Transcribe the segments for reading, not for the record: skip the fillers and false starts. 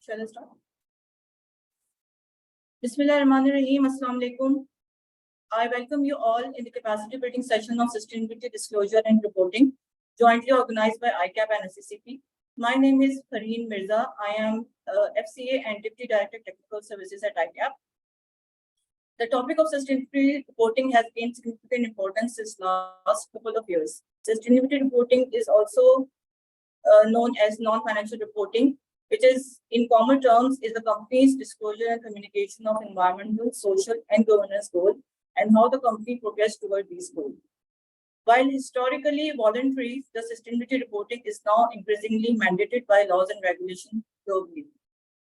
Shall I start? Bismillahirrahmanirrahim. Assalamu alaikum. I welcome you all in the capacity building session of sustainability disclosure and reporting, jointly organized by ICAP and SECP. My name is Farheen Mirza. I am FCA and Deputy Director Technical Services at ICAP. The topic of sustainability reporting has gained significant importance since last couple of years. Sustainability reporting is also known as non-financial reporting, which is, in common terms, is the company's disclosure and communication of environmental, social, and governance goals, and how the company progressed toward these goals. While historically voluntary, the sustainability reporting is now increasingly mandated by laws and regulations globally.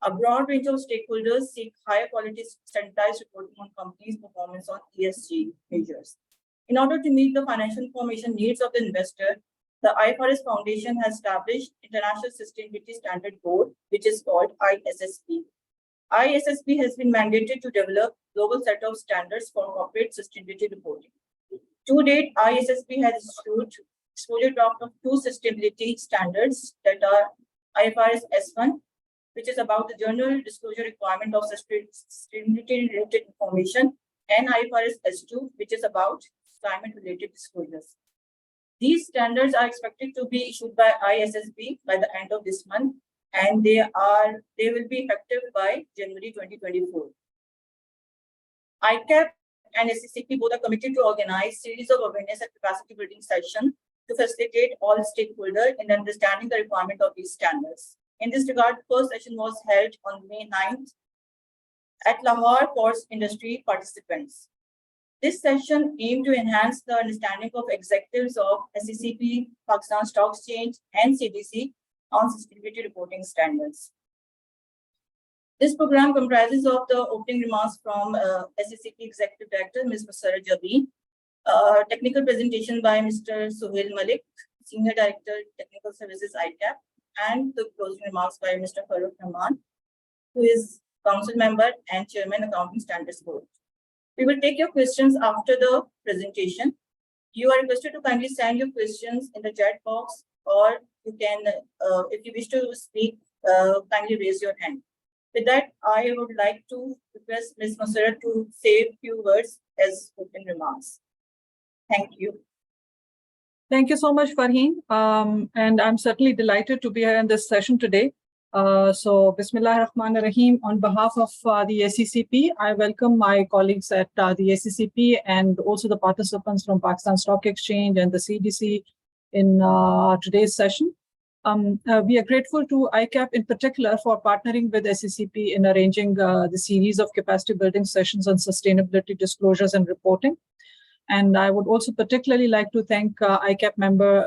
A broad range of stakeholders seek higher quality standardized reporting on companies' performance on ESG measures. In order to meet the financial information needs of the investor, the IFRS Foundation has established International Sustainability Standard Board, which is called ISSB. ISSB has been mandated to develop a global set of standards for corporate sustainability reporting. To date, ISSB has issued exposure draft of 2 sustainability standards that are IFRS S1, which is about the general disclosure requirement of sustainability-related information, and IFRS S2, which is about climate-related disclosures. These standards are expected to be issued by ISSB by the end of this month, and they will be effective by January 2024. ICAP and SECP both are committed to organize series of awareness and capacity building sessions to facilitate all stakeholders in understanding the requirement of these standards. In this regard, the first session was held on May 9th at Lahore for industry participants. This session aimed to enhance the understanding of executives of SECP, Pakistan Stock Exchange, and CDC on sustainability reporting standards. This program comprises of the opening remarks from SECP Executive Director, Ms. Masarrat Jabeen, technical presentation by Mr. Suhail Malik, Senior Director, Technical Services, ICAP, and the closing remarks by Mr. Farooq Rahman, who is Council Member and Chairman, Accounting Standards Board. We will take your questions after the presentation. You are requested to kindly send your questions in the chat box, or you can, if you wish to speak, kindly raise your hand. With that, I would like to request Ms. Masarrat to say a few words as opening remarks. Thank you. Thank you so much, Farheen. And I'm certainly delighted to be here in this session today. So, Bismillahirrahmanirrahim. On behalf of the SECP, I welcome my colleagues at the SECP and also the participants from Pakistan Stock Exchange and the CDC in today's session. We are grateful to ICAP in particular for partnering with SECP in arranging the series of capacity building sessions on sustainability disclosures and reporting. And I would also particularly like to thank ICAP member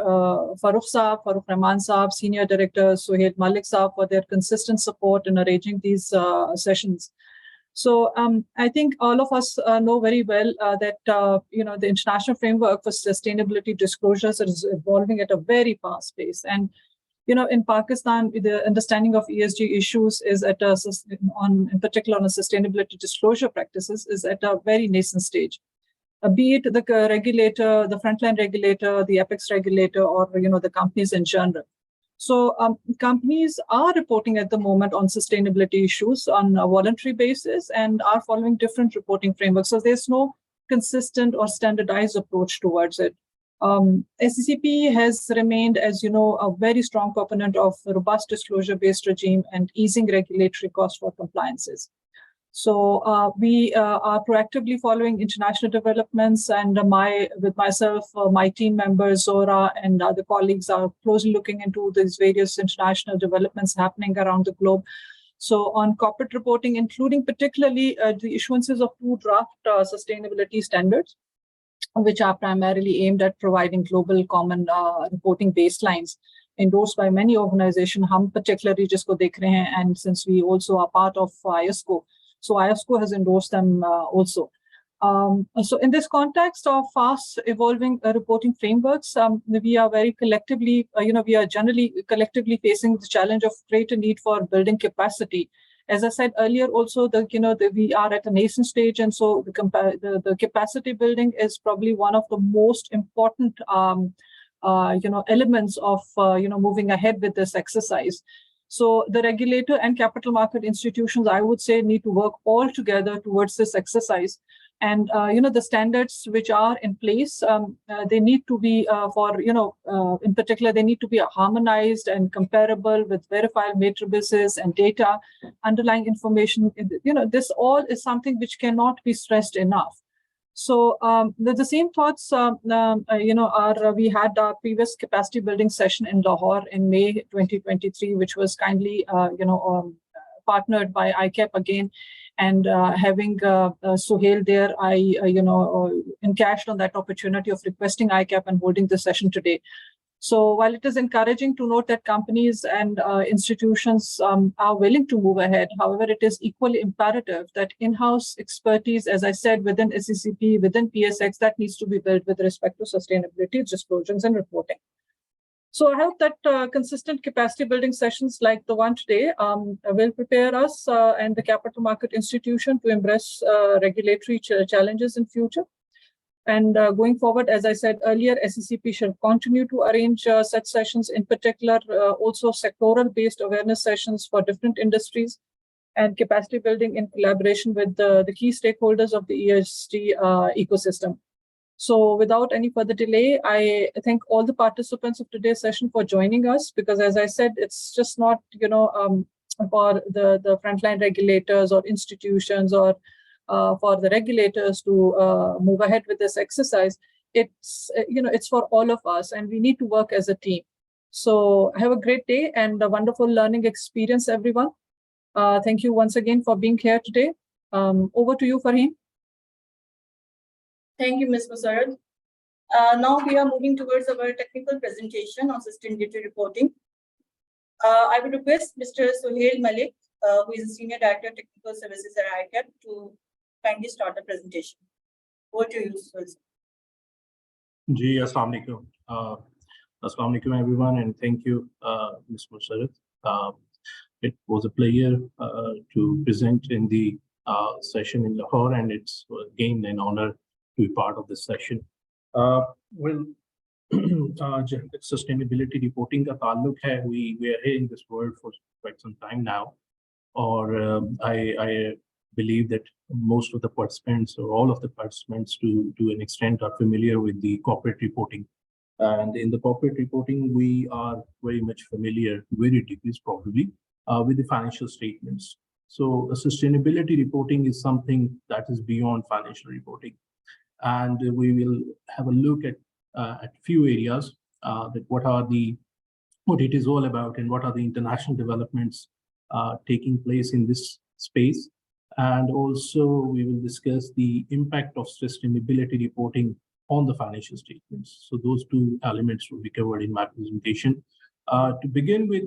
Farooq Rahman Saab, Senior Director Suhail Malik Saab for their consistent support in arranging these sessions. So I think all of us know very well that the international framework for sustainability disclosures is evolving at a very fast pace. And in Pakistan, the understanding of ESG issues is in particular on sustainability disclosure practices is at a very nascent stage. Be it the regulator, the frontline regulator, the apex regulator, or the companies in general. So companies are reporting at the moment on sustainability issues on a voluntary basis and are following different reporting frameworks. So there's no consistent or standardized approach towards it. SECP has remained, as you know, a very strong proponent of a robust disclosure-based regime and easing regulatory costs for compliances. So we are proactively following international developments, and with myself, my team members, Zora, and other colleagues are closely looking into these various international developments happening around the globe. So on corporate reporting, including particularly the issuances of 2 draft sustainability standards, which are primarily aimed at providing global common reporting baselines endorsed by many organizations, hum particularly jisko dekh rahe hain, and since we also are part of ISCO, so ISCO has endorsed them also. So in this context of fast evolving reporting frameworks, we are very collectively, we are generally collectively facing the challenge of greater need for building capacity. As I said earlier, also we are at a nascent stage, and so the capacity building is probably one of the most important elements of moving ahead with this exercise. So the regulator and capital market institutions, I would say, need to work all together towards this exercise. And, the standards which are in place, they need to be in particular, they need to be harmonized and comparable with verified matrices and data, underlying information. This all is something which cannot be stressed enough. So the same thoughts, we had our previous capacity building session in Lahore in May 2023, which was kindly, partnered by ICAP again. And having Suhail there, I, encashed on that opportunity of requesting ICAP and holding this session today. So while it is encouraging to note that companies and institutions are willing to move ahead, however, it is equally imperative that in-house expertise, as I said, within SECP, within PSX, that needs to be built with respect to sustainability, disclosures, and reporting. So I hope that consistent capacity building sessions like the one today will prepare us and the capital market institution to embrace regulatory challenges in future. And going forward, as I said earlier, SECP shall continue to arrange such sessions, in particular, also sectoral-based awareness sessions for different industries and capacity building in collaboration with the key stakeholders of the ESG ecosystem. So without any further delay, I thank all the participants of today's session for joining us, because as I said, it's just not, for the frontline regulators or institutions or for the regulators to move ahead with this exercise. It's, it's for all of us, and we need to work as a team. So have a great day and a wonderful learning experience, everyone. Thank you once again for being here today. Over to you, Farheen. Thank you, Ms. Musarrad. Now we are moving towards our technical presentation on sustainability reporting. I would request Mr. Suhail Malik, who is a Senior Director of Technical Services at ICAP, to kindly start the presentation. Over to you, Suhail. Ji, Assalamu alaikum. Assalamu alaikum, everyone, and thank you, Ms. Musarrad. It was a pleasure to present in the session in Lahore, and it's again an honor to be part of this session. Sustainability reporting ka ताल्लुक है, we are hearing this word for quite some time now, or I believe that most of the participants or all of the participants to an extent are familiar with the corporate reporting. And in the corporate reporting, we are very much familiar, very degrees probably, with the financial statements. So sustainability reporting is something that is beyond financial reporting. And we will have a look at few areas that what it is all about and what are the international developments taking place in this space. And also we will discuss the impact of sustainability reporting on the financial statements. So those two elements will be covered in my presentation. To begin with,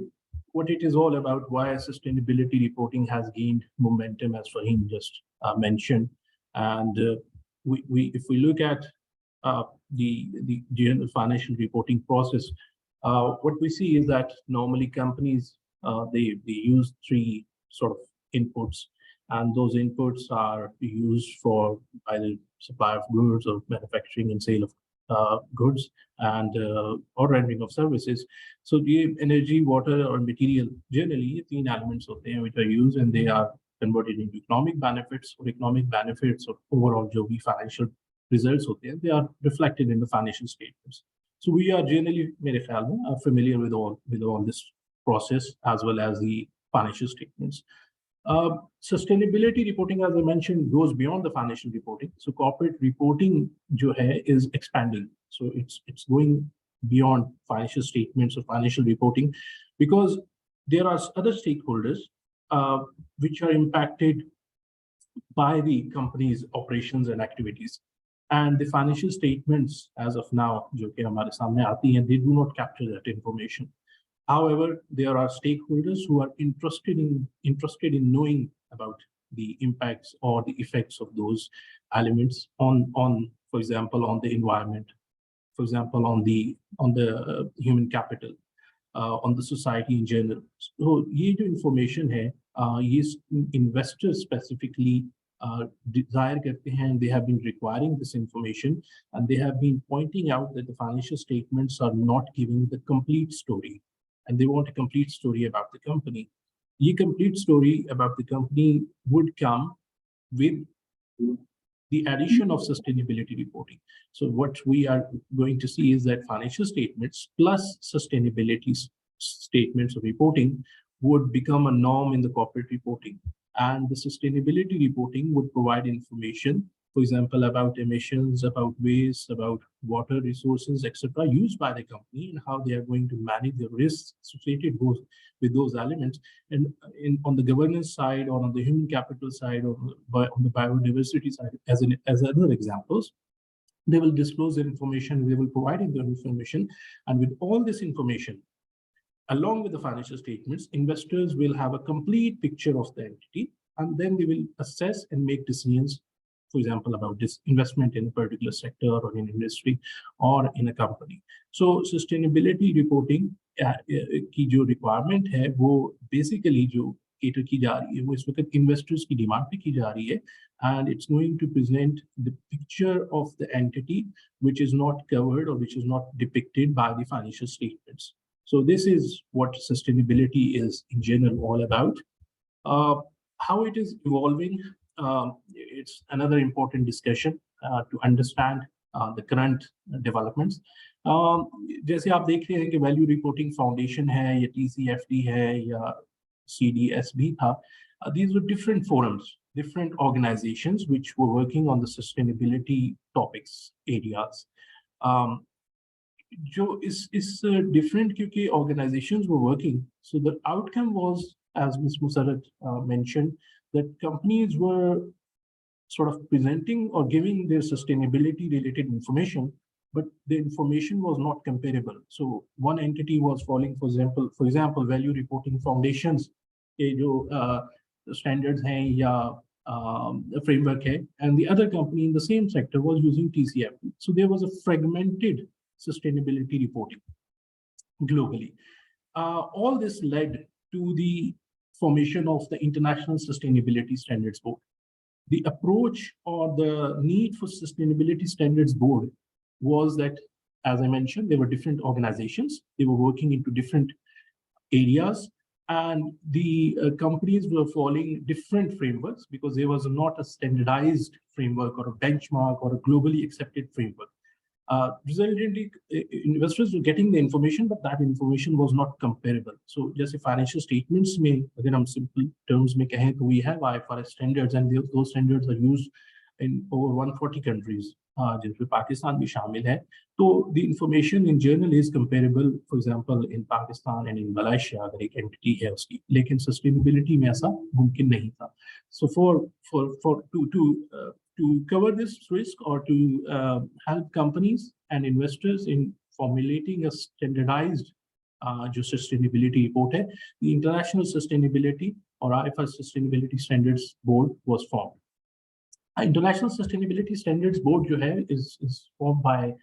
what it is all about, why sustainability reporting has gained momentum, as Farheen just mentioned. And if we look at the general financial reporting process, what we see is that normally companies, they use three sort of inputs, and those inputs are used for either supply of goods or manufacturing and sale of goods and or rendering of services. So the energy, water, or material, generally three elements of them which are used, and they are converted into economic benefits or overall जो भी financial results होते हैं, they are reflected in the financial statements. So we are generally, मेरे ख्याल में, familiar with all this process as well as the financial statements. Sustainability reporting, as I mentioned, goes beyond the financial reporting. So corporate reporting जो है is expanding. So it's going beyond financial statements or financial reporting, because there are other stakeholders which are impacted by the company's operations and activities. And the financial statements, as of now, जो कि हमारे सामने आती हैं, they do not capture that information. However, there are stakeholders who are interested in knowing about the impacts or the effects of those elements on, for example, on the environment, for example, on the human capital, on the society in general. So ये जो information है, ये investors specifically desire करते हैं, they have been requiring this information, and they have been pointing out that the financial statements are not giving the complete story. and they want a complete story about the company. A complete story about the company would come with the addition of sustainability reporting. So what we are going to see is that financial statements plus sustainability statements of reporting would become a norm in the corporate reporting. And the sustainability reporting would provide information, for example, about emissions, about waste, about water resources, etc., used by the company, and how they are going to manage the risks associated with those elements. And on the governance side, or on the human capital side, or on the biodiversity side, as other examples, they will disclose their information, they will provide their information. And with all this information, along with the financial statements, investors will have a complete picture of the entity, and then they will assess and make decisions, for example, about this investment in a particular sector or in industry or in a company. So sustainability reporting की जो requirement है, वो basically जो cater की जा रही है, वो इस वक्त investors की demand पे की जा रही है, and it's going to present the picture of the entity which is not covered or which is not depicted by the financial statements. So this is what sustainability is in general all about. How it is evolving, it's another important discussion to understand the current developments. जैसे आप देख रहे हैं कि value reporting foundation है, या TCFT है, या CDSB था. These were different forums, different organizations which were working on the sustainability topics areas. जो is different क्योंकि organizations were working. So the outcome was, as Ms. Musarat mentioned, that companies were sort of presenting or giving their sustainability related information, but the information was not comparable. So one entity was falling, for example, value reporting foundations, जो standards हैं या framework है, and the other company in the same sector was using TCFT. So there was a fragmented sustainability reporting globally. All this led to the formation of the International Sustainability Standards Board. The approach or the need for Sustainability Standards Board was that, as I mentioned, there were different organizations. They were working into different areas, and the companies were following different frameworks because there was not a standardized framework or a benchmark or a globally accepted framework. Resultantly, investors were getting the information, but that information was not comparable. So, जैसे financial statements में, अगर हम simple terms में कहें, तो we have IFRS standards, and those standards are used in over 140 countries, जिनमें पाकिस्तान भी शामिल है. तो the information in general is comparable, for example, in Pakistan and in Malaysia, अगर एक entity है उसकी, लेकिन sustainability में ऐसा मुमकिन नहीं था. So to cover this risk, or to help companies and investors in formulating a standardized sustainability report, the International Sustainability or IFRS Sustainability Standards Board was formed. International Sustainability Standards Board is formed by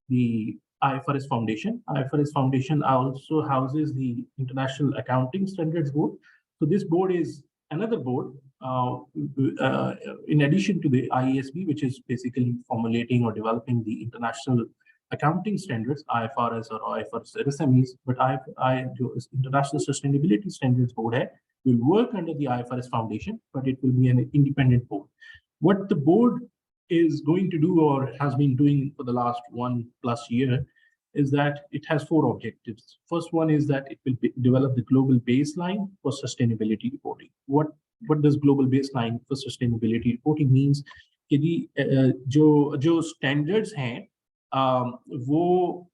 the IFRS Foundation. IFRS Foundation also houses the International Accounting Standards Board. So this board is another board in addition to the ISSB, which is basically formulating or developing the international accounting standards, IFRS or IFRS SMEs, but International Sustainability Standards Board will work under the IFRS Foundation, but it will be an independent board. What the board is going to do, or has been doing for the last 1+ year, is that it has 4 objectives. First one is that it will develop the global baseline for sustainability reporting. What does global baseline for sustainability reporting means? कि जो standards हैं, वो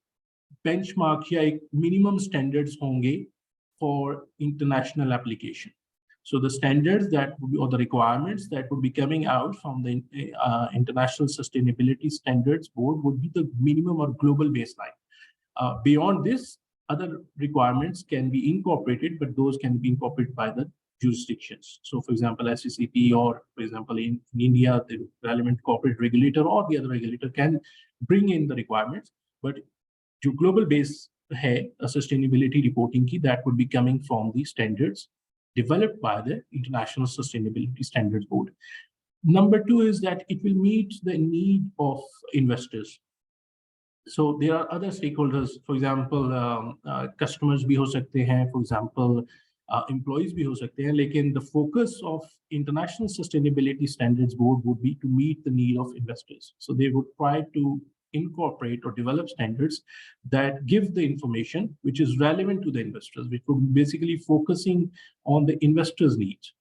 benchmark या एक minimum standards होंगे for international application. So the standards that would be, or the requirements that would be coming out from the International Sustainability Standards Board would be the minimum or global baseline. Beyond this, other requirements can be incorporated, but those can be incorporated by the jurisdictions. So, for example, SECP, or for example, in India, the relevant corporate regulator or the other regulator can bring in the requirements. But the global base hai, a sustainability reporting key, that would be coming from the standards developed by the International Sustainability Standards Board. Number 2 is that it will meet the need of investors. So there are other stakeholders, for example, customers bhi ho sakte hain, for example, employees bhi ho sakte hain, lekin the focus of International Sustainability Standards Board would be to meet the need of investors. So they would try to incorporate or develop standards that give the information which is relevant to the investors, which would basically focusing on the investors' needs.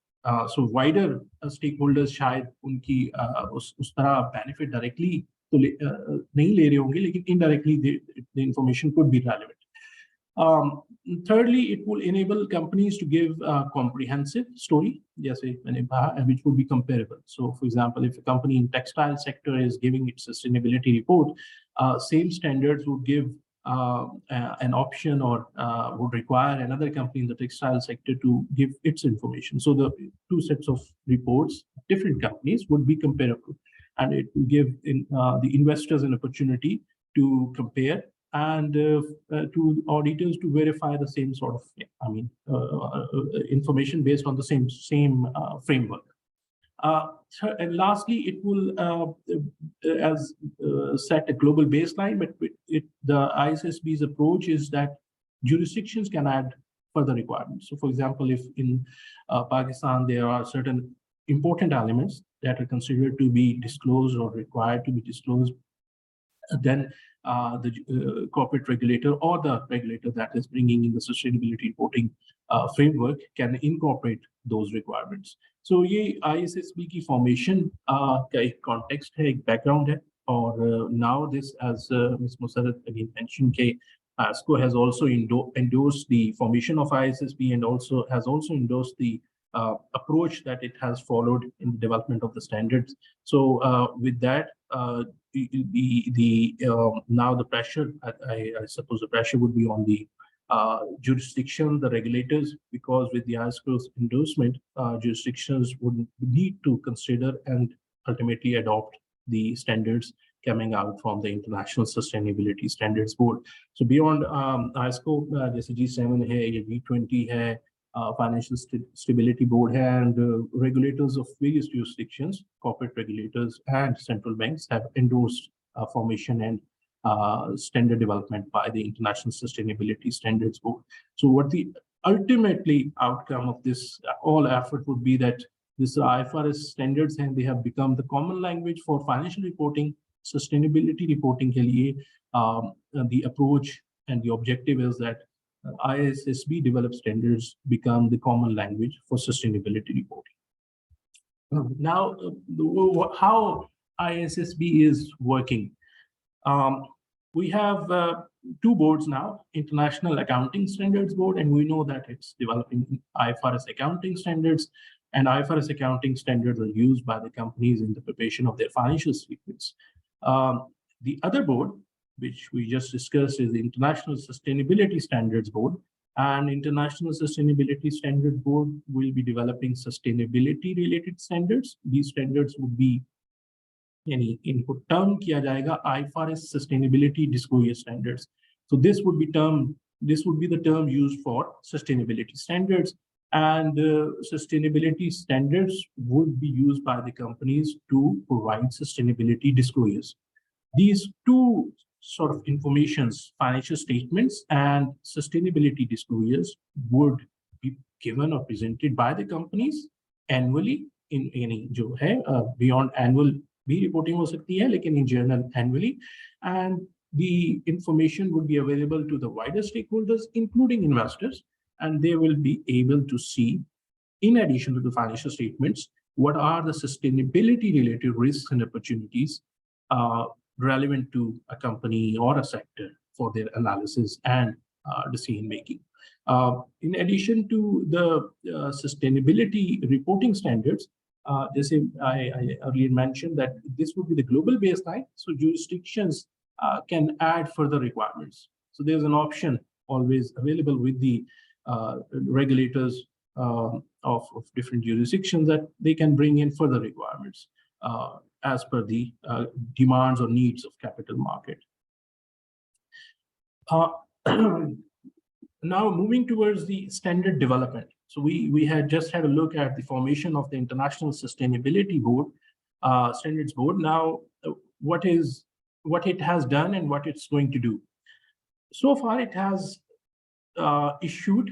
So wider stakeholders shayad unki us tarah benefit directly तो नहीं ले रहे होंगे, लेकिन indirectly the information could be relevant. Thirdly, it will enable companies to give a comprehensive story, जैसे मैंने कहा, which would be comparable. So, for example, if a company in textile sector is giving its sustainability report, same standards would give an option or would require another company in the textile sector to give its information. So the two sets of reports, different companies, would be comparable. And it will give the investors an opportunity to compare and to auditors to verify the same sort of, information based on the same framework. And lastly, it will set a global baseline, but the ISSB's approach is that jurisdictions can add further requirements. So, for example, if in Pakistan there are certain important elements that are considered to be disclosed or required to be disclosed, then the corporate regulator or the regulator that is bringing in the sustainability reporting framework can incorporate those requirements. So ये ISSB की formation का एक context है, एक background है, और now this, as Ms. Musarrat again mentioned, ASCO has also endorsed the formation of ISSB and has also endorsed the approach that it has followed in the development of the standards. So with that, now the pressure, I suppose the pressure would be on the jurisdiction, the regulators, because with the ISCO's endorsement, jurisdictions would need to consider and ultimately adopt the standards coming out from the International Sustainability Standards Board. So beyond ISCO, जैसे G7 है, ये G20 है, Financial Stability Board and regulators of various jurisdictions, corporate regulators and central banks have endorsed formation and standard development by the International Sustainability Standards Board. So what the ultimately outcome of this all effort would be that this IFRS standards and they have become the common language for financial reporting, sustainability reporting के लिए. The approach and the objective is that ISSB developed standards become the common language for sustainability reporting. Now, how ISSB is working. We have two boards now, International Accounting Standards Board, and we know that it's developing IFRS accounting standards, and IFRS accounting standards are used by the companies in the preparation of their financial statements. The other board, which we just discussed, is the International Sustainability Standards Board, and International Sustainability Standards Board will be developing sustainability-related standards. These standards would be input term किया जाएगा IFRS Sustainability Disclosure Standards. So this would be the term used for sustainability standards, and sustainability standards would be used by the companies to provide sustainability disclosures. These two sort of informations, financial statements and sustainability disclosures, would be given or presented by the companies annually in any जो है beyond annual भी reporting हो सकती है, लेकिन in general annually, and the information would be available to the wider stakeholders, including investors, and they will be able to see, in addition to the financial statements, what are the sustainability related risks and opportunities relevant to a company or a sector for their analysis and decision making. In addition to the sustainability reporting standards, I earlier mentioned that this would be the global baseline, so jurisdictions can add further requirements. So there's an option always available with the regulators of different jurisdictions that they can bring in further requirements as per the demands or needs of capital market. Now moving towards the standard development. So we had just had a look at the formation of the International Sustainability Board, Standards Board. Now, what is what it has done and what it's going to do. So far, it has issued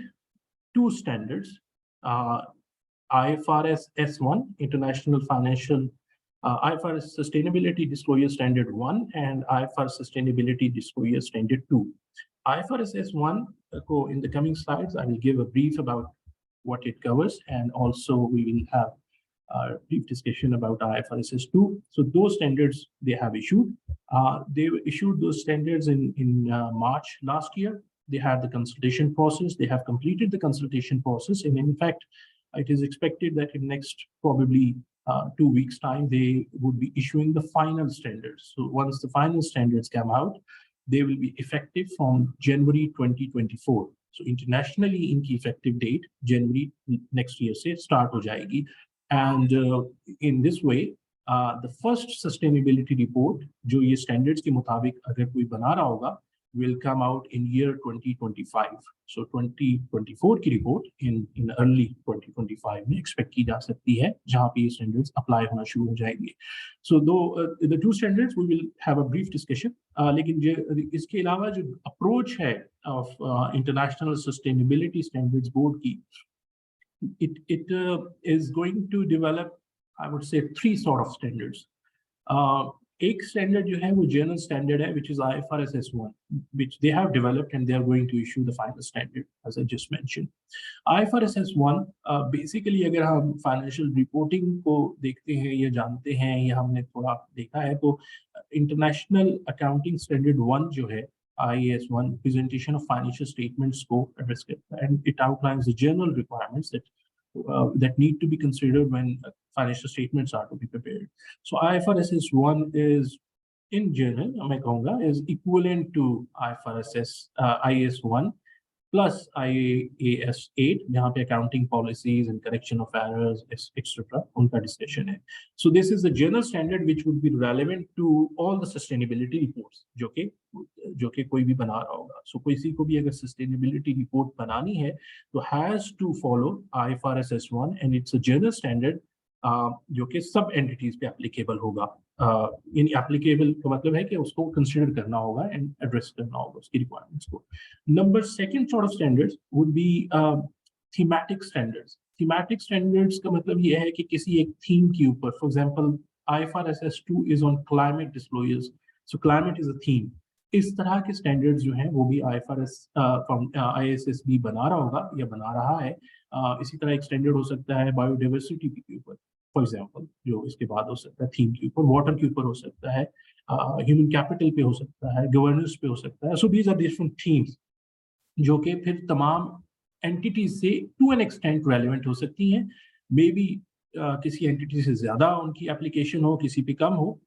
2 standards, IFRS S1, International Financial, IFRS Sustainability Disclosure Standard 1 and IFRS Sustainability Disclosure Standard 2. IFRS S1, in the coming slides, I will give a brief about what it covers, and also we will have a brief discussion about IFRS S2. So those standards they have issued. They issued those standards in March last year. They had the consultation process. They have completed the consultation process, and in fact, it is expected that in next probably 2 weeks' time, they would be issuing the final standards. So once the final standards come out, they will be effective from January 2024. So internationally, इनकी effective date January next year से start हो जाएगी. And in this way, the first sustainability report, जो ये standards के मुताबिक अगर कोई बना रहा होगा, will come out in year 2025. So 2024 की report in early 2025 में expect की जा सकती है, जहाँ पे ये standards apply होना शुरू हो जाएंगे. So though the 2 standards we will have a brief discussion. लेकिन इसके अलावा जो approach है of International Sustainability Standards Board की, it is going to develop, I would say, 3 sort of standards. एक standard जो है वो general standard है, which is IFRS S1, which they have developed and they are going to issue the final standard, as I just mentioned. IFRS S1 basically अगर हम financial reporting को देखते हैं या जानते हैं या हमने थोड़ा देखा है, तो International Accounting Standard 1 जो है IAS1, presentation of financial statements को address करता है, and it outlines the general requirements that need to be considered when financial statements are to be prepared. So IFRS S1 is, in general, मैं कहूँगा, is equivalent to IFRS IAS1 plus IAS 8, जहाँ पे accounting policies and correction of errors, etc. उनका discussion है. So this is the general standard which would be relevant to all the sustainability reports, जो कि कोई भी बना रहा होगा. So किसी को भी अगर sustainability report बनानी है, तो has to follow IFRS S1, and it's a general standard जो कि सब entities पे applicable होगा. इन applicable का मतलब है कि उसको consider करना होगा and address करना होगा उसकी requirements को. Second sort of standards would be thematic standards. Thematic standards का मतलब ये है कि किसी एक theme के ऊपर, for example, IFRS S2 is on climate disclosures. So climate is a theme. इस तरह के standards जो हैं वो भी IFRS from ISSB बना रहा होगा या बना रहा है. इसी तरह एक standard हो सकता है biodiversity के ऊपर, for example, जो इसके बाद हो सकता है theme के ऊपर, water के ऊपर हो सकता है, human capital पे हो सकता है, governance पे हो सकता है. So these are different themes जो कि फिर तमाम entities से to an extent relevant हो सकती हैं. Maybe किसी entity से ज़्यादा उनकी application हो, किसी पे कम हो,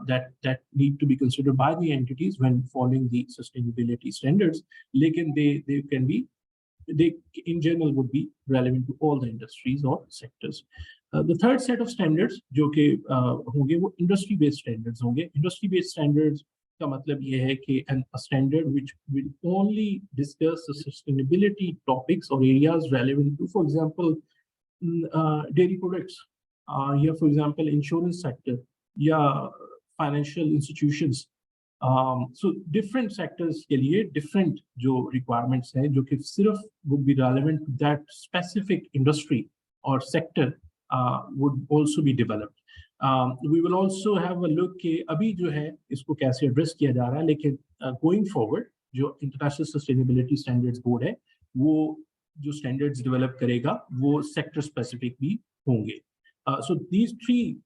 that need to be considered by the entities when following the sustainability standards. लेकिन they can be, they in general would be relevant to all the industries or sectors. The third set of standards जो कि होंगे वो industry based standards होंगे. Industry based standards का मतलब ये है कि a standard which will only discuss the sustainability topics or areas relevant to, for example, dairy products, या for example insurance sector, या financial institutions. So different sectors के लिए different जो requirements हैं जो कि सिर्फ would be relevant to that specific industry or sector would also be developed. We will also have a look कि अभी जो है इसको कैसे address किया जा रहा है, लेकिन going forward जो International Sustainability Standards Board है वो जो standards develop करेगा वो sector specific भी होंगे. So these 3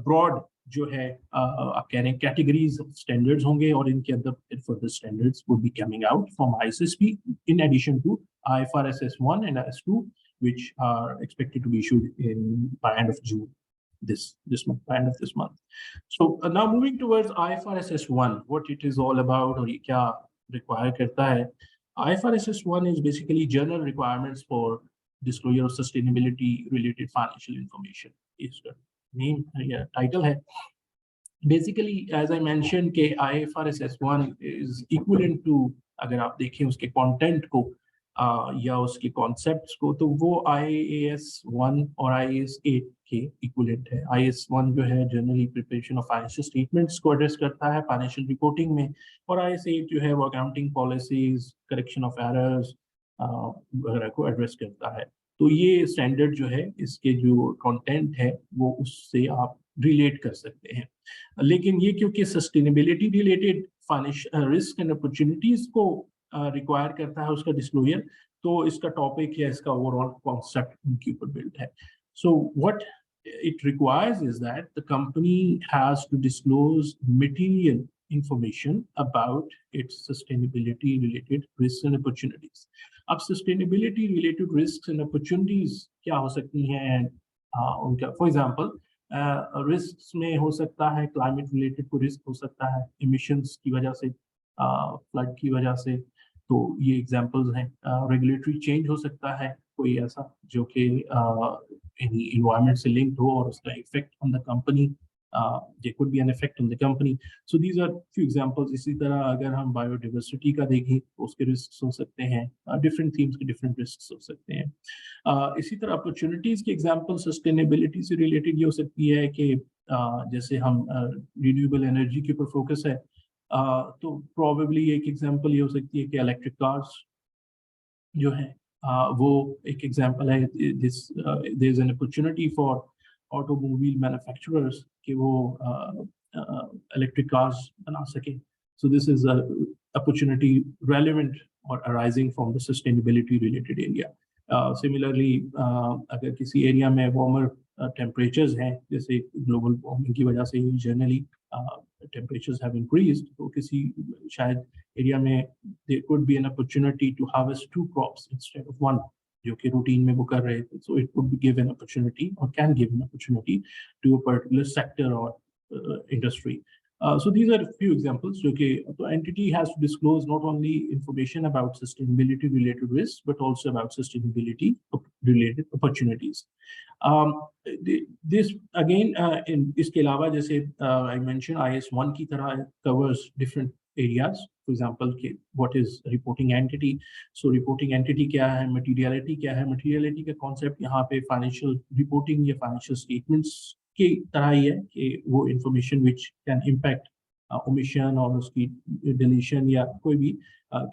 broad जो है आप कह रहे हैं categories of standards होंगे, और इनके अंदर further standards would be coming out from ISSB in addition to IFRS S1 and S2, which are expected to be issued by end of June this month, by end of this month. So now moving towards IFRS S1, what it is all about और ये क्या require करता है. IFRS S1 is basically general requirements for disclosure of sustainability related financial information. इसका name या title है. Basically, as I mentioned, कि IFRS S1 is equivalent to, अगर आप देखें उसके content को या उसके concepts को, तो वो IAS 1 और IAS 8 के इक्विवेलेंट है। IS1 जो है generally preparation of financial statements को एड्रेस करता है फाइनेंशियल रिपोर्टिंग में, और IS8 जो है वो accounting policies, correction of errors वगैरह को एड्रेस करता है। तो ये स्टैंडर्ड जो है, इसके जो कंटेंट है वो उससे आप रिलेट कर सकते हैं। लेकिन ये क्योंकि sustainability related financial risk and opportunities को रिक्वायर करता है उसका डिस्क्लोजर, तो इसका टॉपिक या इसका ओवरऑल कॉन्सेप्ट उनके ऊपर बिल्ड है। So what it requires is that the company has to disclose material information about its sustainability related risks and opportunities. अब sustainability related risks and opportunities क्या हो सकती हैं उनका? For example, risks में हो सकता है climate related को risk हो सकता है emissions की वजह से, flood की वजह से, तो ये examples हैं। regulatory change हो सकता है कोई ऐसा जो कि environment से linked हो और उसका effect on the company, there could be an effect on the company. So these are few examples. इसी तरह अगर हम biodiversity का देखें तो उसके risks हो सकते हैं, different themes के different risks हो सकते हैं। इसी तरह opportunities के example sustainability से related ये हो सकती है कि जैसे हम renewable energy के ऊपर focus है, तो probably एक example ये हो सकती है कि electric cars जो है वो एक एग्जांपल है। There is an opportunity for automobile manufacturers कि वो इलेक्ट्रिक कार्स बना सके। So this is opportunity relevant और arising from the sustainability related area. Similarly अगर किसी एरिया में वार्मर टेम्परेचर्स हैं, जैसे ग्लोबल वार्मिंग की वजह से जनरली temperatures have increased, तो किसी शायद एरिया में there could be an opportunity to harvest 2 crops instead of 1, जो कि रूटीन में वो कर रहे थे। So it could give an opportunity or can give an opportunity to a particular sector or industry. So these are a few examples जो कि the entity has to disclose not only information about sustainability related risks but also about sustainability related opportunities. This again इसके अलावा जैसे I mentioned IS1 की तरह covers different areas. For example, what is reporting entity? So reporting entity क्या है, materiality क्या है? Materiality का concept यहाँ पे financial reporting या financial statements की तरह ही है कि वो information which can impact omission और उसकी deletion या कोई भी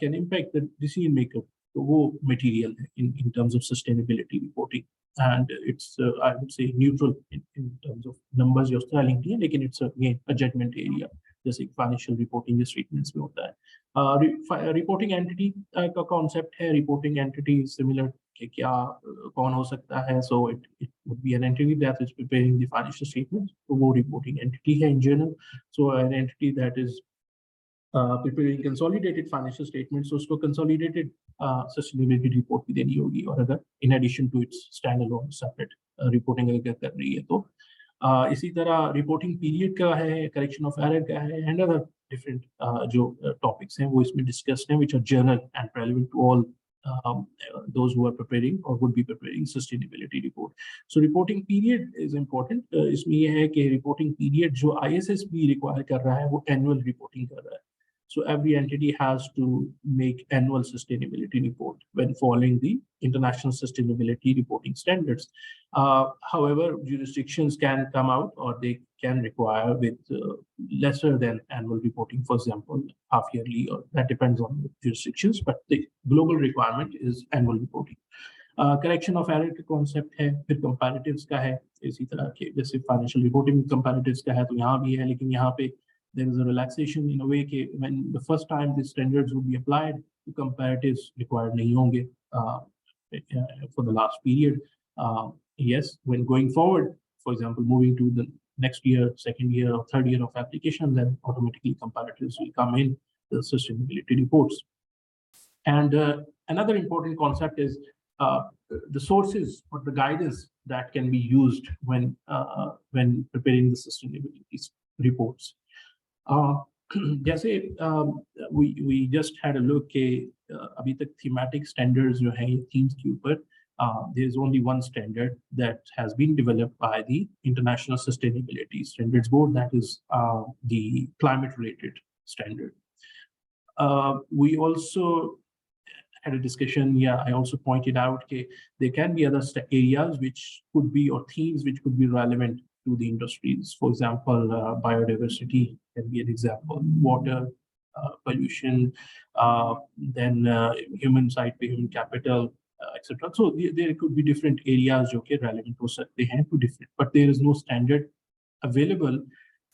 can impact the decision maker, तो वो material है in terms of sustainability reporting. And it's I would say neutral in terms of numbers जो उस तरह लिंक है, लेकिन it's again a judgment area जैसे फाइनेंशियल रिपोर्टिंग स्टेटमेंट्स में होता है। रिपोर्टिंग एंटिटी का कॉन्सेप्ट है, रिपोर्टिंग एंटिटी सिमिलर कि क्या कौन हो सकता है। So it would be an entity that is preparing the financial statements, तो वो रिपोर्टिंग एंटिटी है in general. So an entity that is preparing consolidated financial statements, so उसको consolidated sustainability report भी देनी होगी, और अगर in addition to its standalone separate reporting अगर कर रही है तो इसी तरह रिपोर्टिंग पीरियड का है, करेक्शन ऑफ एरर का है, एंड अदर डिफरेंट जो टॉपिक्स हैं वो इसमें डिस्कस्ड हैं, which are general and relevant to all those who are preparing or would be preparing sustainability report. So reporting period is important. इसमें ये है कि reporting period जो ISSB require कर रहा है वो annual reporting कर रहा है. So every entity has to make annual sustainability report when following the international sustainability reporting standards. However, jurisdictions can come out or they can require with lesser than annual reporting, for example, half yearly, or that depends on the jurisdictions, but the global requirement is annual reporting. Correction of error का concept है, फिर comparatives का है, इसी तरह के जैसे financial reporting में comparatives का है तो यहाँ भी है, लेकिन यहाँ पे there is a relaxation in a way कि when the first time these standards would be applied, the comparatives required नहीं होंगे for the last period. Yes, when going forward, for example, moving to the next year, second year or third year of application, then automatically comparatives will come in the sustainability reports. And another important concept is the sources or the guidance that can be used when preparing the sustainability reports. जैसे we just had a look कि अभी तक thematic standards जो हैं themes के ऊपर there is only one standard that has been developed by the International Sustainability Standards Board, that is the climate related standard. We also had a discussion, I also pointed out that there can be other areas which could be, or themes which could be relevant to the industries. For example, biodiversity can be an example, water, pollution, then human side पे human capital, etc. So there could be different areas जो कि relevant हो सकते हैं to different, but there is no standard available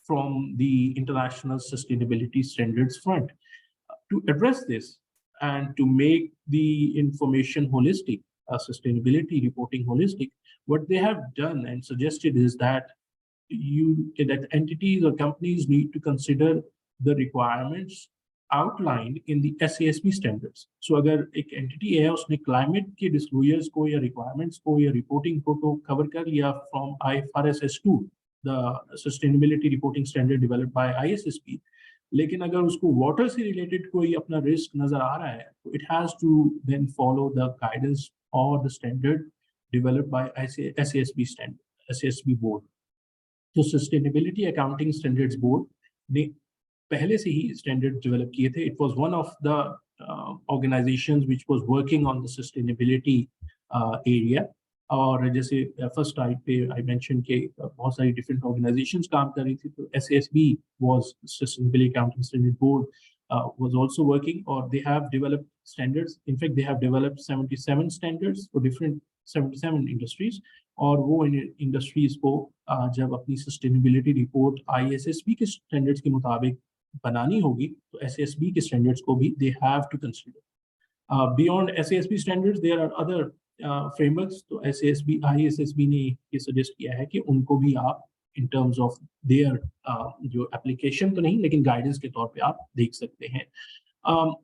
from the international sustainability standards front. To address this and to make the information holistic, sustainability reporting holistic, what they have done and suggested is that that entities or companies need to consider the requirements outlined in the SECP standards. So अगर एक entity है उसने climate के disclosures को या requirements को या reporting को तो cover कर लिया from IFRS 2, the sustainability reporting standard developed by ISSB, लेकिन अगर उसको water से related कोई अपना risk नजर आ रहा है तो it has to then follow the guidance or the standard developed by SECP standard, SECP board. तो Sustainability Accounting Standards Board ने पहले से ही standards develop किए थे. It was one of the organizations which was working on the sustainability area. और जैसे first slide पे I mentioned कि बहुत सारी different organizations काम कर रही थी. तो SECP was Sustainability Accounting Standards Board was also working, or they have developed standards. In fact, they have developed 77 standards for different 77 industries. और वो industries को जब अपनी sustainability report ISSB के standards के मुताबिक बनानी होगी तो SECP के standards को भी they have to consider. Beyond SECP standards, there are other frameworks. तो ISSB ने ये suggest किया है कि उनको भी आप in terms of their जो application तो नहीं लेकिन guidance के तौर पे आप देख सकते हैं.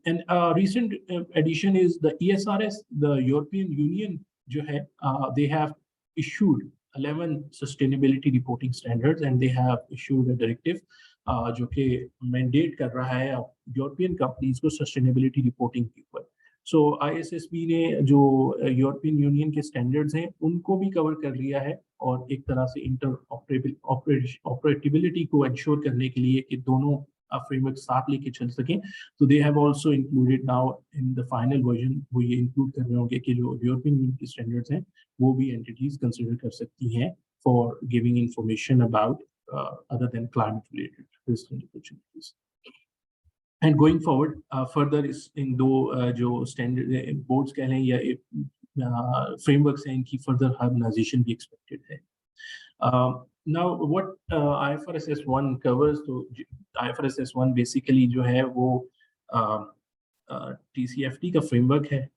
And recent addition is the ESRS, the European Union जो है, they have issued 11 sustainability reporting standards and they have issued a directive जो कि mandate कर रहा है European companies को sustainability reporting के ऊपर. So ISSB ने जो European Union के standards हैं उनको भी cover कर लिया है और एक तरह से interoperability को ensure करने के लिए कि दोनों framework साथ लेके चल सकें. So they have also included now in the final version वो ये include कर रहे होंगे कि जो European Union के standards हैं वो भी entities consider कर सकती हैं for giving information about other than climate related risks and opportunities. And going forward, further is in दो जो standard boards कह लें या frameworks हैं इनकी further harmonization भी expected है. Now what IFRS S1 covers, तो IFRS S1 basically जो है वो TCFT का framework है,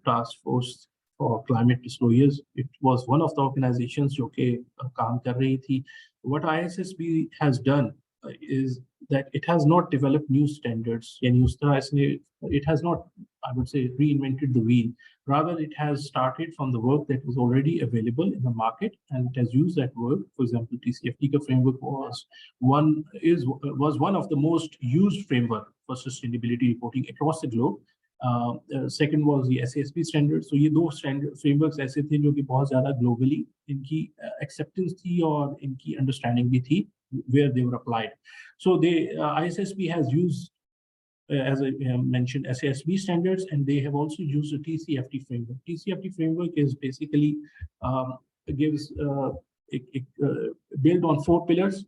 Task Force for Climate Disclosures. It was one of the organizations जो के काम कर रही थी. What ISSB has done is that it has not developed new standards. यानी उस तरह इसने it has not, I would say, reinvented the wheel. Rather, it has started from the work that was already available in the market, and it has used that work. For example, TCFT framework was one of the most used framework for sustainability reporting across the globe. Second was the SECP standards. So ये दो standard frameworks ऐसे थे जो कि बहुत ज़्यादा globally इनकी acceptance थी और इनकी understanding भी थी where they were applied. So ISSB has used as I mentioned, SECP standards, and they have also used the TCFT framework. TCFT framework is basically gives built on 4 pillars: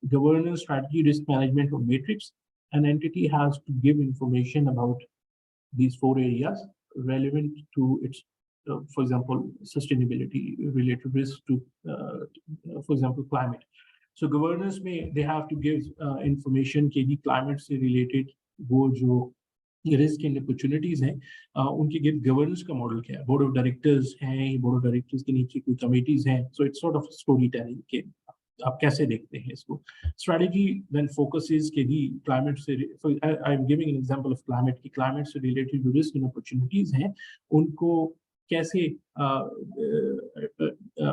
governance, strategy, risk management, or matrix. An entity has to give information about these 4 areas relevant to its, for example, sustainability related risks to, for example, climate. So governance may they have to give information के जी climate से related वो जो risk and opportunities हैं उनके give governance का model क्या है, board of directors हैं, board of directors के नीचे कोई committees हैं, so it's sort of storytelling के आप कैसे देखते हैं इसको. Strategy then focuses के जी climate से, I'm giving an example of climate की climate से related risk and opportunities हैं उनको कैसे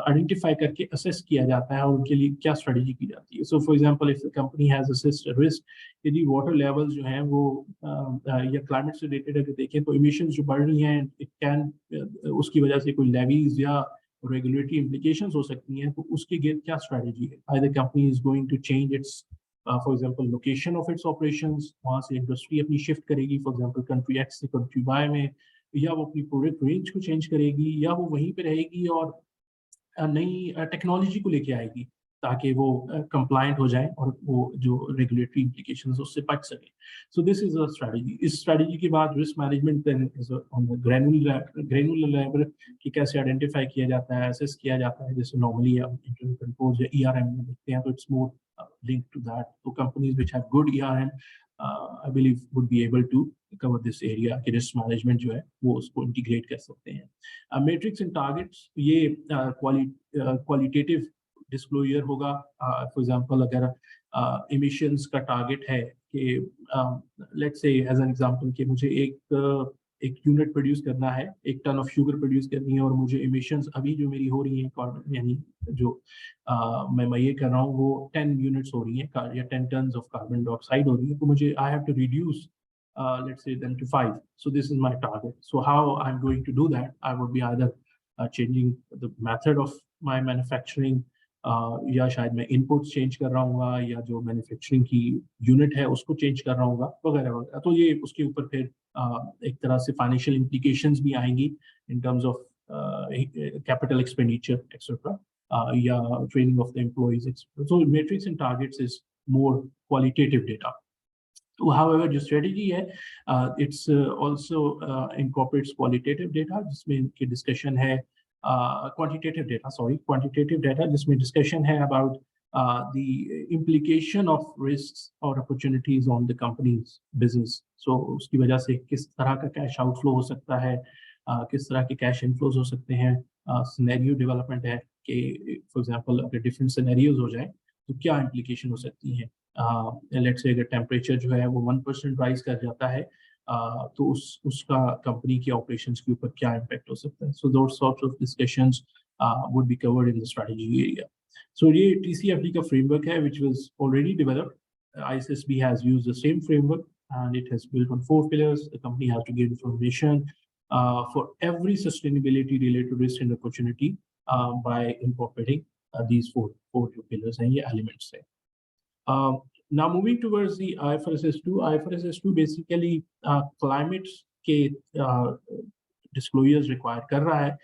identify करके assess किया जाता है और उनके लिए क्या strategy की जाती है. So for example, if the company has assessed a risk, यदि water levels जो हैं वो या climate से related अगर देखें तो emissions जो बढ़ रही हैं, it can उसकी वजह से कोई levies या regulatory implications हो सकती हैं, तो उसके लिए क्या strategy है. Either company is going to change its for example location of its operations, वहाँ से इंडस्ट्री अपनी शिफ्ट करेगी, फॉर एग्जांपल कंट्री एक्स से कंट्री वाई में, या वो अपनी प्रोडक्ट रेंज को चेंज करेगी, या वो वहीं पे रहेगी और नई टेक्नोलॉजी को लेके आएगी ताकि वो कंप्लायंट हो जाए और वो जो रेगुलेटरी इम्प्लीकेशंस उससे बच सके. So this is a strategy. इस स्ट्रेटजी के बाद risk management is on the granular level कि कैसे आइडेंटिफाई किया जाता है, असेस किया जाता है. जैसे नॉर्मली हम इंटरनल कंट्रोल्स या ईआरएम में देखते हैं तो it's more linked to that. So companies which have good ERM, I believe would be able to cover this area कि risk management जो है वो उसको integrate कर सकते हैं. Metrics and targets ये qualitative disclosure होगा. For example अगर emissions का target है कि let's say as an example कि मुझे एक यूनिट प्रोड्यूस करना है, 1 टन ऑफ शुगर प्रोड्यूस करनी है और मुझे इमिशंस अभी जो मेरी हो रही हैं, यानी जो मैं ये कर रहा हूँ वो 10 यूनिट्स हो रही हैं या 10 टन्स ऑफ कार्बन डाइऑक्साइड हो रही है, तो मुझे I have to reduce let's say them to 5. So this is my target. So how I'm going to do that? I would be either changing the method of my manufacturing, या शायद मैं inputs change कर रहा हूँ या जो manufacturing की unit है उसको चेंज कर रहा हूँ वगैरह वगैरह. तो ये उसके ऊपर फिर एक तरह से फाइनेंशियल इम्प्लीकेशंस भी आएंगी in terms of capital expenditure etcetera, या training of the employees etcetera. So metrics and targets is more qualitative data. However, जो strategy है, it's also incorporates qualitative data जिसमें की discussion है, quantitative data जिसमें discussion है about the implication of risks or opportunities on the company's business. So उसकी वजह से किस तरह का cash outflow हो सकता है, किस तरह के cash inflows हो सकते हैं, scenario development है कि for example अगर different scenarios हो जाए तो क्या implication हो सकती हैं. लेट्स से अगर टेम्परेचर जो है वो 1% राइज कर जाता है तो उसका कंपनी के ऑपरेशंस के ऊपर क्या इम्पैक्ट हो सकता है. So those sorts of discussions would be covered in the strategy area. So ये TCFT का फ्रेमवर्क है which was already developed. ISSB has used the same framework and it has built on 4 pillars. The company has to give information for every sustainability related risk and opportunity by incorporating these four pillars हैं, ये elements हैं. Now moving towards the IFRS 2. IFRS 2 basically climate के disclosures require कर रहा है.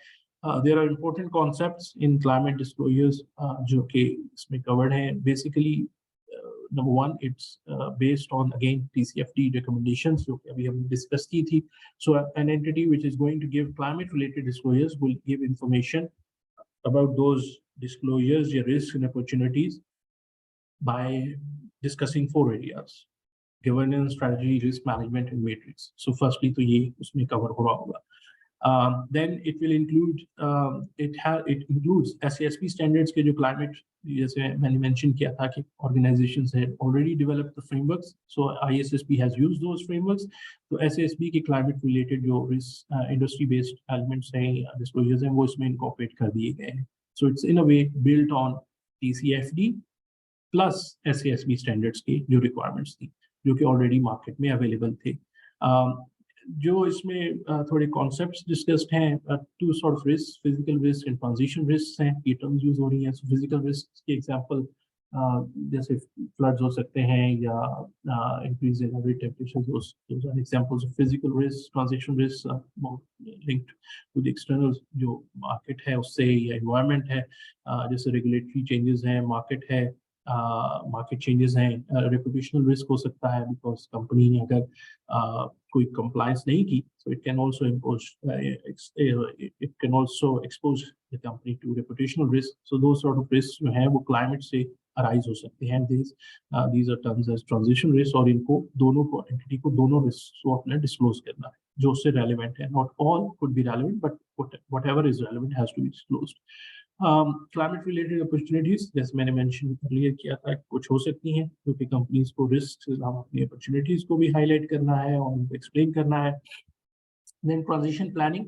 There are important concepts in climate disclosures जो कि इसमें covered हैं. Basically, number one, it's based on again TCFT recommendations जो कि अभी हमने discuss की थी. So an entity which is going to give climate related disclosures will give information about those disclosures, your risks and opportunities by discussing 4 areas: governance, strategy, risk management and matrix. So firstly तो ये उसमें cover हो रहा होगा. Then it will include it includes SECP standards के जो climate, जैसे मैंने mention किया था कि organizations had already developed the frameworks. So ISSB has used those frameworks. तो SECP के climate related जो risk industry based elements हैं, disclosures हैं, वो इसमें incorporate कर दिए गए हैं. So it's in a way built on TCFD plus SECP standards की जो रिक्वायरमेंट्स थी जो कि ऑलरेडी मार्केट में अवेलेबल थे. जो इसमें थोड़े कॉन्सेप्ट्स डिस्कस्ड हैं, 2 sort of risk, physical risk and transition risk हैं, ये टर्म्स यूज हो रही हैं. सो फिजिकल रिस्क के एग्जांपल जैसे फ्लड्स हो सकते हैं या increase in average temperature, those are examples of physical risk. Transition risk linked to the external जो मार्केट है उससे या एनवायरनमेंट है, जैसे रेगुलेटरी चेंजेस हैं, मार्केट है, मार्केट चेंजेस हैं. रेपुटेशनल रिस्क हो सकता है बिकॉज कंपनी ने अगर कोई कंप्लायंस नहीं की, so it can also expose the company to reputational risk. So two sort of risk जो है वो क्लाइमेट से अराइज हो सकते हैं. These are terms as transition risk, और इनको दोनों को एंटिटी को दोनों रिस्क को अपने डिस्क्लोज करना है जो उससे रेलिवेंट है. Not all could be relevant but whatever is relevant has to be disclosed. Climate related opportunities जैसे मैंने मेंशन अर्लियर किया था, कुछ हो सकती हैं क्योंकि कंपनीज को रिस्क से अलावा अपनी अपॉर्चुनिटीज को भी हाईलाइट करना है और उनको एक्सप्लेन करना है. Then transition planning,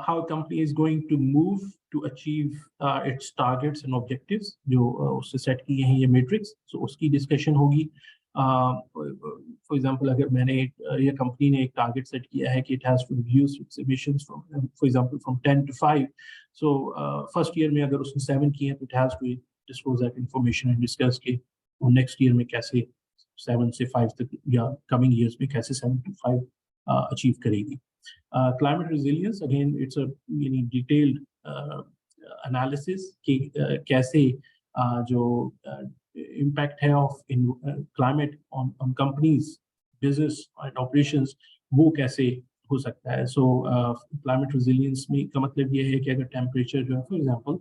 how a company is going to move to achieve its targets and objectives जो उससे सेट किए हैं ये मैट्रिक्स. सो उसकी डिस्कशन होगी. फॉर एग्जांपल अगर मैंने ये कंपनी ने एक टारगेट सेट किया है कि it has to reduce its emissions from for example from 10 to 5. So first year में अगर उसने 7 किए हैं तो it has to disclose that information and discuss कि और नेक्स्ट ईयर में कैसे 7 से 5 तक या कमिंग ईयर्स में कैसे 7 to 5 अचीव करेगी। क्लाइमेट रेजिलियंस अगेन इट्स अ यानी डिटेल्ड एनालिसिस कि कैसे जो इम्पैक्ट है of climate on companies business and operations वो कैसे हो सकता है। सो क्लाइमेट रेजिलियंस में का मतलब ये है कि अगर टेम्परेचर जो है फॉर एग्जांपल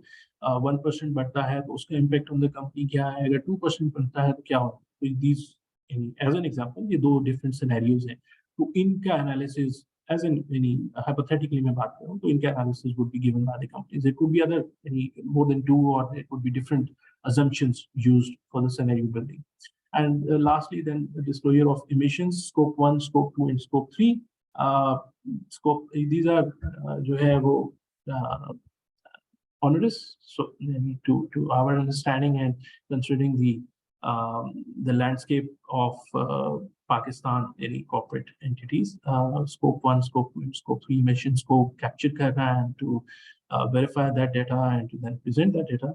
1% बढ़ता है तो उसका इम्पैक्ट ऑन द कंपनी क्या है, अगर 2% बढ़ता है तो क्या होगा। तो दीज एज एन एग्जांपल ये दो डिफरेंट सिनेरियोज हैं, तो इनका analysis as in any hypothetically मैं बात करूँ तो इनका analysis would be given by the companies. It could be other more than 2 or it could be different assumptions used for the scenario building. And lastly, then the disclosure of emissions, scope 1, scope 2, and scope 3. These are जो है वो onerous, so to our understanding and considering the landscape of Pakistan, any corporate entities, scope 1, scope 2, scope 3 emissions को capture करना and to verify that data and to then present that data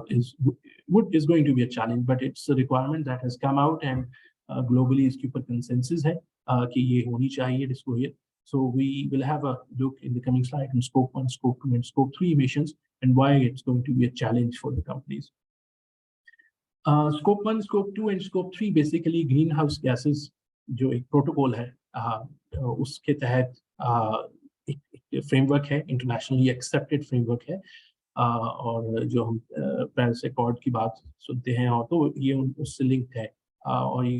is going to be a challenge, but it's a requirement that has come out and globally इसके ऊपर consensus है कि ये होनी चाहिए disclosure. So we will have a look in the coming slide on scope 1, scope 2, and scope 3 emissions and why it's going to be a challenge for the companies. Scope 1, scope 2 and scope 3 basically greenhouse gases जो एक protocol है उसके तहत एक framework है, internationally accepted framework है और जो हम पेरिस अकॉर्ड की बात सुनते हैं और तो ये उससे लिंक्ड है और ये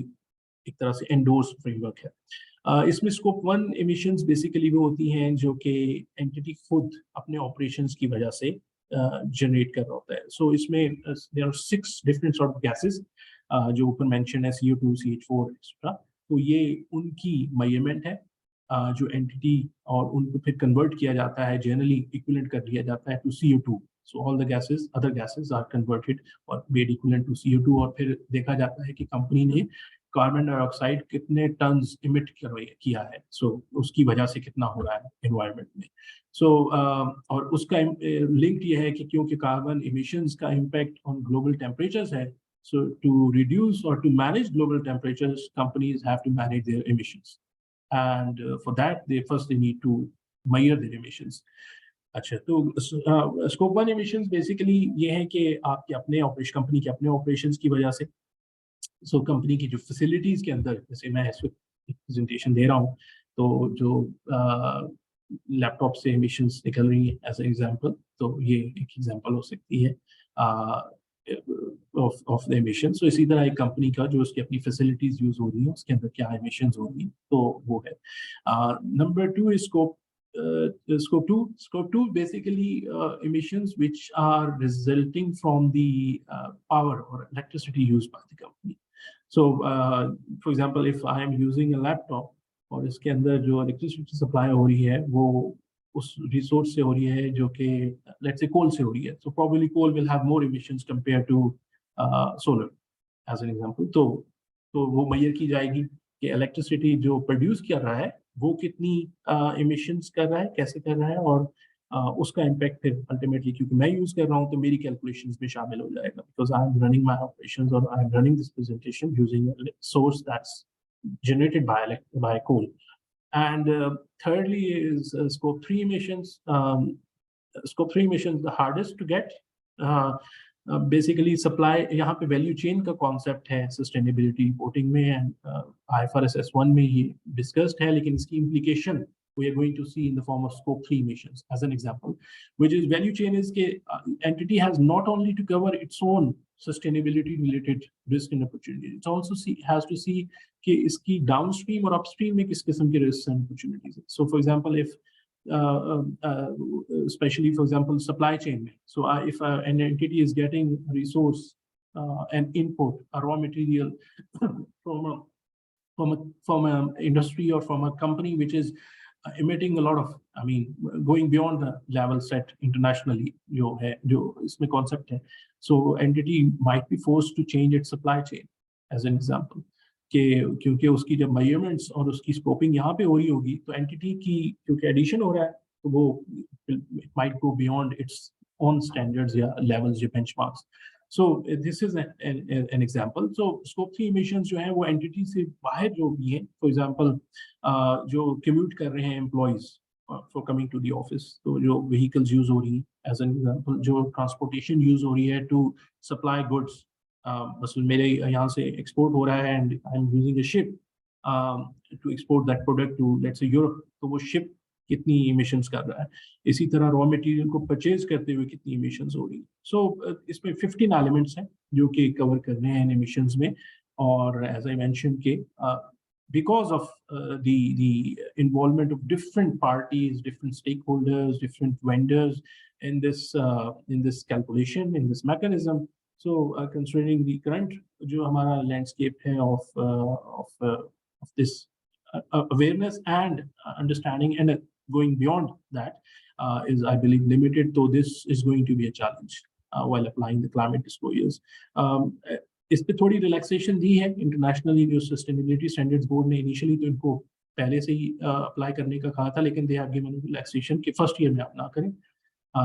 एक तरह से एंडोर्स फ्रेमवर्क है। इसमें स्कोप 1 एमिशंस बेसिकली वो होती हैं जो कि एंटिटी खुद अपने ऑपरेशंस की वजह से जनरेट कर रहा होता है। सो इसमें there are 6 different sort of gases जो ऊपर मेंशन है, CO2, CH4 एक्सेट्रा। तो ये उनकी मेजरमेंट है जो एंटिटी और उनको फिर कन्वर्ट किया जाता है, जनरली इक्विवेलेंट कर दिया जाता है to CO2। So all the gases, other gases are converted और मेड इक्विवेलेंट टू CO2 और फिर देखा जाता है कि कंपनी ने कार्बन डाइऑक्साइड कितने टन्स इमिट किया है, सो उसकी वजह से कितना हो रहा है एनवायरनमेंट में। सो और उसका लिंक ये है कि क्योंकि कार्बन इमिशंस का इम्पैक्ट ऑन ग्लोबल टेम्परेचर्स है, so to reduce or to manage global temperatures, companies have to manage their emissions, and for that they need to measure their emissions. अच्छा, तो स्कोप 1 emissions बेसिकली ये है कि आपके अपने company के अपने ऑपरेशंस की वजह से, सो कंपनी की जो फैसिलिटीज के अंदर, जैसे मैं इस वक्त प्रेजेंटेशन दे रहा हूँ तो जो लैपटॉप से emissions निकल रही है एज एग्जांपल, तो ये एक एग्जांपल हो सकती है of the emissions. So इसी तरह एक कंपनी का जो उसकी अपनी फैसिलिटीज यूज हो रही है उसके अंदर क्या emissions हो रही है, तो वो है। Number 2 is scope 2 basically emissions which are resulting from the power or electricity used by the company. So for example, if I am using a laptop और इसके अंदर जो इलेक्ट्रिसिटी सप्लाई हो रही है वो उस रिसोर्स से हो रही है जो कि लेट्स से कोल से हो रही है, so probably coal will have more emissions compare to solar as an example. तो वो मेजर की जाएगी कि इलेक्ट्रिसिटी जो प्रोड्यूस कर रहा है वो कितनी इमिशंस कर रहा है, कैसे कर रहा है, और उसका इम्पैक्ट फिर अल्टीमेटली क्योंकि मैं यूज कर रहा हूँ तो मेरी कैलकुलेशंस में शामिल हो जाएगा, because I am running my operations और I am running this presentation using a source that's generated by coal. And thirdly is scope 3 emissions. Scope 3 emissions the hardest to get. Basically supply, यहाँ पे value chain का concept है sustainability reporting में and IFRS S1 में ये discussed है, लेकिन इसकी implication we are going to see in the form of scope 3 emissions as an example, which is value chain is के entity has not only to cover its own sustainability related risk and opportunities, it also has to see कि इसकी downstream और upstream में किस किस्म के risks and opportunities है. So for example, if especially for example supply chain में, so if an entity is getting resource and input a raw material from an industry or from a company which is emitting a lot of, I mean, going beyond the level set internationally, जो इसमें concept है. So entity might be forced to change its supply chain as an example. क्योंकि उसकी जब measurements और उसकी scoping यहाँ पे हो रही होगी तो entity की क्योंकि addition हो रहा है तो वो it might go beyond its own standards या levels या benchmarks. So this is an example. So scope 3 emissions जो है वो entity से बाहर जो भी है, for example जो commute कर रहे हैं employees for coming to the office, तो जो vehicles use हो रही हैं, as an example जो transportation use हो रही है to supply goods, बस मेरे यहाँ से export हो रहा है and I'm using a ship to export that product to let's say Europe, तो वो ship कितनी emissions कर रहा है. इसी तरह रॉ मटेरियल को परचेज करते हुए कितनी emissions हो रही है. So इसमें 15 elements हैं जो कि कवर करने हैं emissions में. और as I mentioned के because of the involvement of different parties, different stakeholders, different vendors in this calculation, in this mechanism. So considering the current जो हमारा landscape है of this awareness and understanding and going beyond that is, I believe, limited. So this is going to be a challenge while applying the climate disclosures. इस पे थोड़ी relaxation दी है internationally. जो sustainability standards board ने initially तो इनको पहले से ही apply करने का कहा था, लेकिन they have given relaxation कि first year में आप ना करें,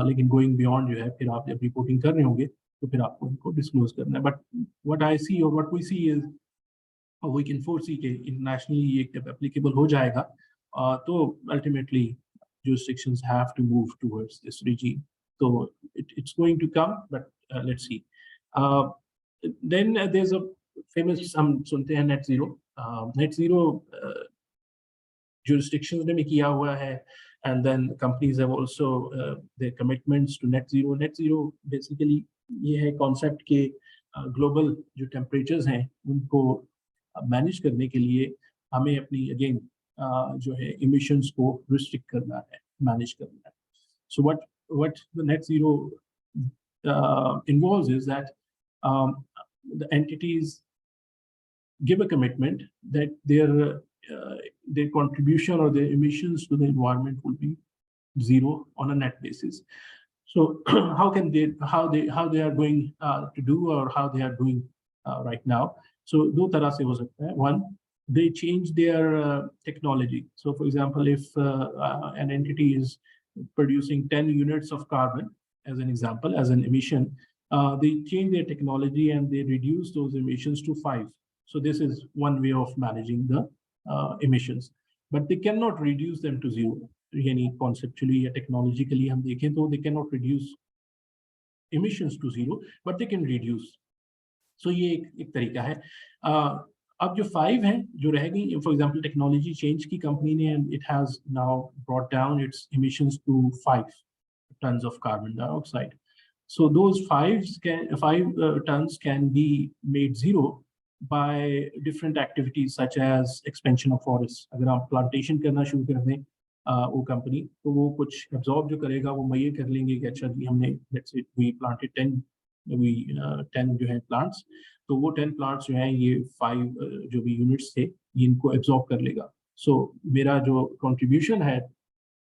लेकिन going beyond जो है फिर आप जब reporting कर रहे होंगे तो फिर आपको इनको disclose करना है. But what I see or what we see is we can foresee कि internationally ये जब applicable हो जाएगा तो ultimately jurisdictions have to move towards this regime. So it's going to come, but let's see. Then there's a famous हम सुनते हैं net zero. Net zero jurisdictions ने भी किया हुआ है, and then companies have also their commitments to net zero. Net zero basically ये है concept के global जो temperatures हैं उनको मैनेज करने के लिए हमें अपनी अगेन जो है emissions को restrict करना है, मैनेज करना है. So what the net zero involves is that the entities give a commitment that their contribution or their emissions to the environment will be zero on a net basis. So how they are going to do or how they are doing right now. So दो तरह से हो सकता है. One, they change their technology. So for example, if an entity is producing 10 units of carbon as an example, as an emission, they change their technology and they reduce those emissions to 5. So this is one way of managing the emissions, but they cannot reduce them to zero. यानी conceptually या technologically हम देखें तो they cannot reduce emissions to zero, but they can reduce. So ये एक तरीका है. अब जो 5 हैं जो रह गई, for example technology change की company ने and it has now brought down its emissions to 5 tons of carbon dioxide. So those 5 tons can be made zero by different activities such as expansion of forests. अगर आप plantation करना शुरू कर दें वो company, तो वो कुछ absorb जो करेगा वो ये कर लेंगे कि अच्छा जी हमने let's say we planted 10 जो है plants, तो वो 10 plants जो है ये 5 जो भी units थे इनको absorb कर लेगा. So मेरा जो contribution है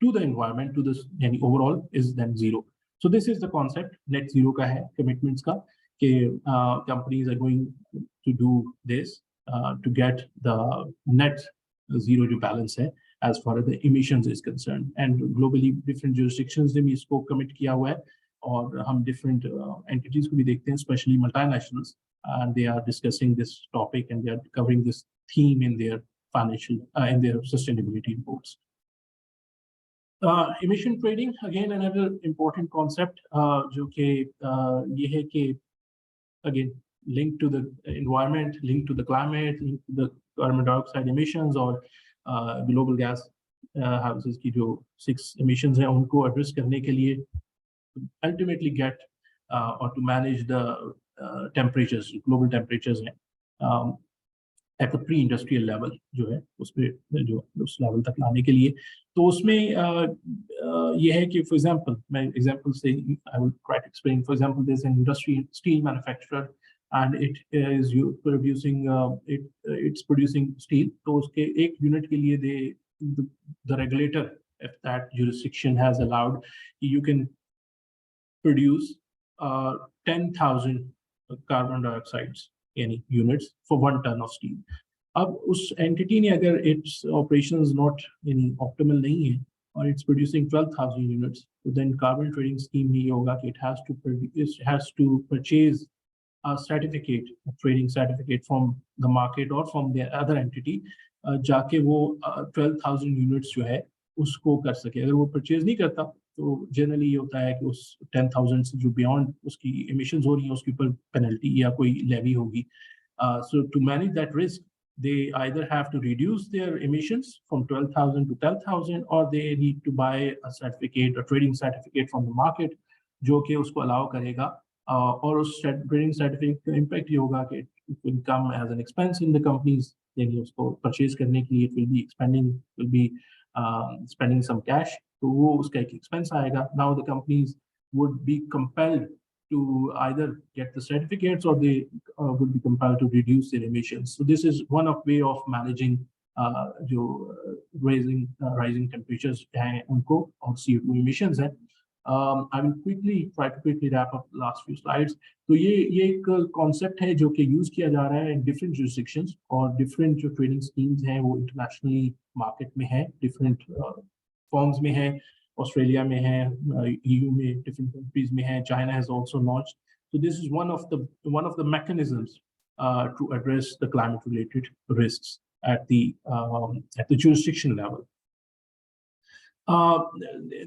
to the environment, to this यानी overall is then zero. So this is the concept net zero का है, commitments का कि companies are going to do this to get the net zero जो balance है as far as the emissions is concerned. And globally different jurisdictions ने भी इसको commit किया हुआ है और हम different entities को भी देखते हैं, especially multinationals, and they are discussing this topic and they are covering this theme in their financial in their sustainability reports. Emission trading, again another important concept जो कि ये है कि again linked to the environment, linked to the climate, linked to the carbon dioxide emissions or global gas houses की जो 6 emissions हैं उनको address करने के लिए ultimately get or to manage the temperatures, global temperatures हैं at the pre-industrial level जो है उस पे जो उस level तक लाने के लिए. तो उसमें ये है कि for example मैं example से I will try to explain. For example, there's an industry steel manufacturer and it is producing it's producing steel. तो उसके एक unit के लिए the regulator, if that jurisdiction has allowed, you can produce 10,000 carbon dioxides any units for 1 ton of steel. अब उस entity ने अगर its operations not in optimal नहीं है और it's producing 12,000 units, तो then carbon trading scheme ही होगा कि it has to purchase certificate, a trading certificate from the market or from the other entity, जाके वो 12,000 यूनिट्स जो है उसको कर सके. अगर वो परचेज नहीं करता तो जनरली ये होता है कि उस 10,000 से जो बियॉन्ड उसकी एमिशंस हो रही हैं उसके ऊपर पेनल्टी या कोई लेवी होगी. So to manage that risk, they either have to reduce their emissions from 12,000 to 10,000, or they need to buy a certificate, a trading certificate from the market, जो कि उसको allow करेगा. और उस trading certificate का impact ये होगा कि it will come as an expense in the companies. यानी उसको purchase करने के लिए it will be spending some cash. तो वो उसका एक expense आएगा. Now the companies would be compelled to either get the certificates or they would be compelled to reduce their emissions. So this is one of way of managing rising temperatures हैं उनको और CO2 emissions हैं. I will try to quickly wrap up the last few slides. तो ये एक concept है जो कि use किया जा रहा है in different jurisdictions और different जो trading schemes हैं वो internationally market में है, different forms में है. Australia में है, EU में, different countries में है. China has also launched. So this is one of the mechanisms to address the climate-related risks at the jurisdiction level.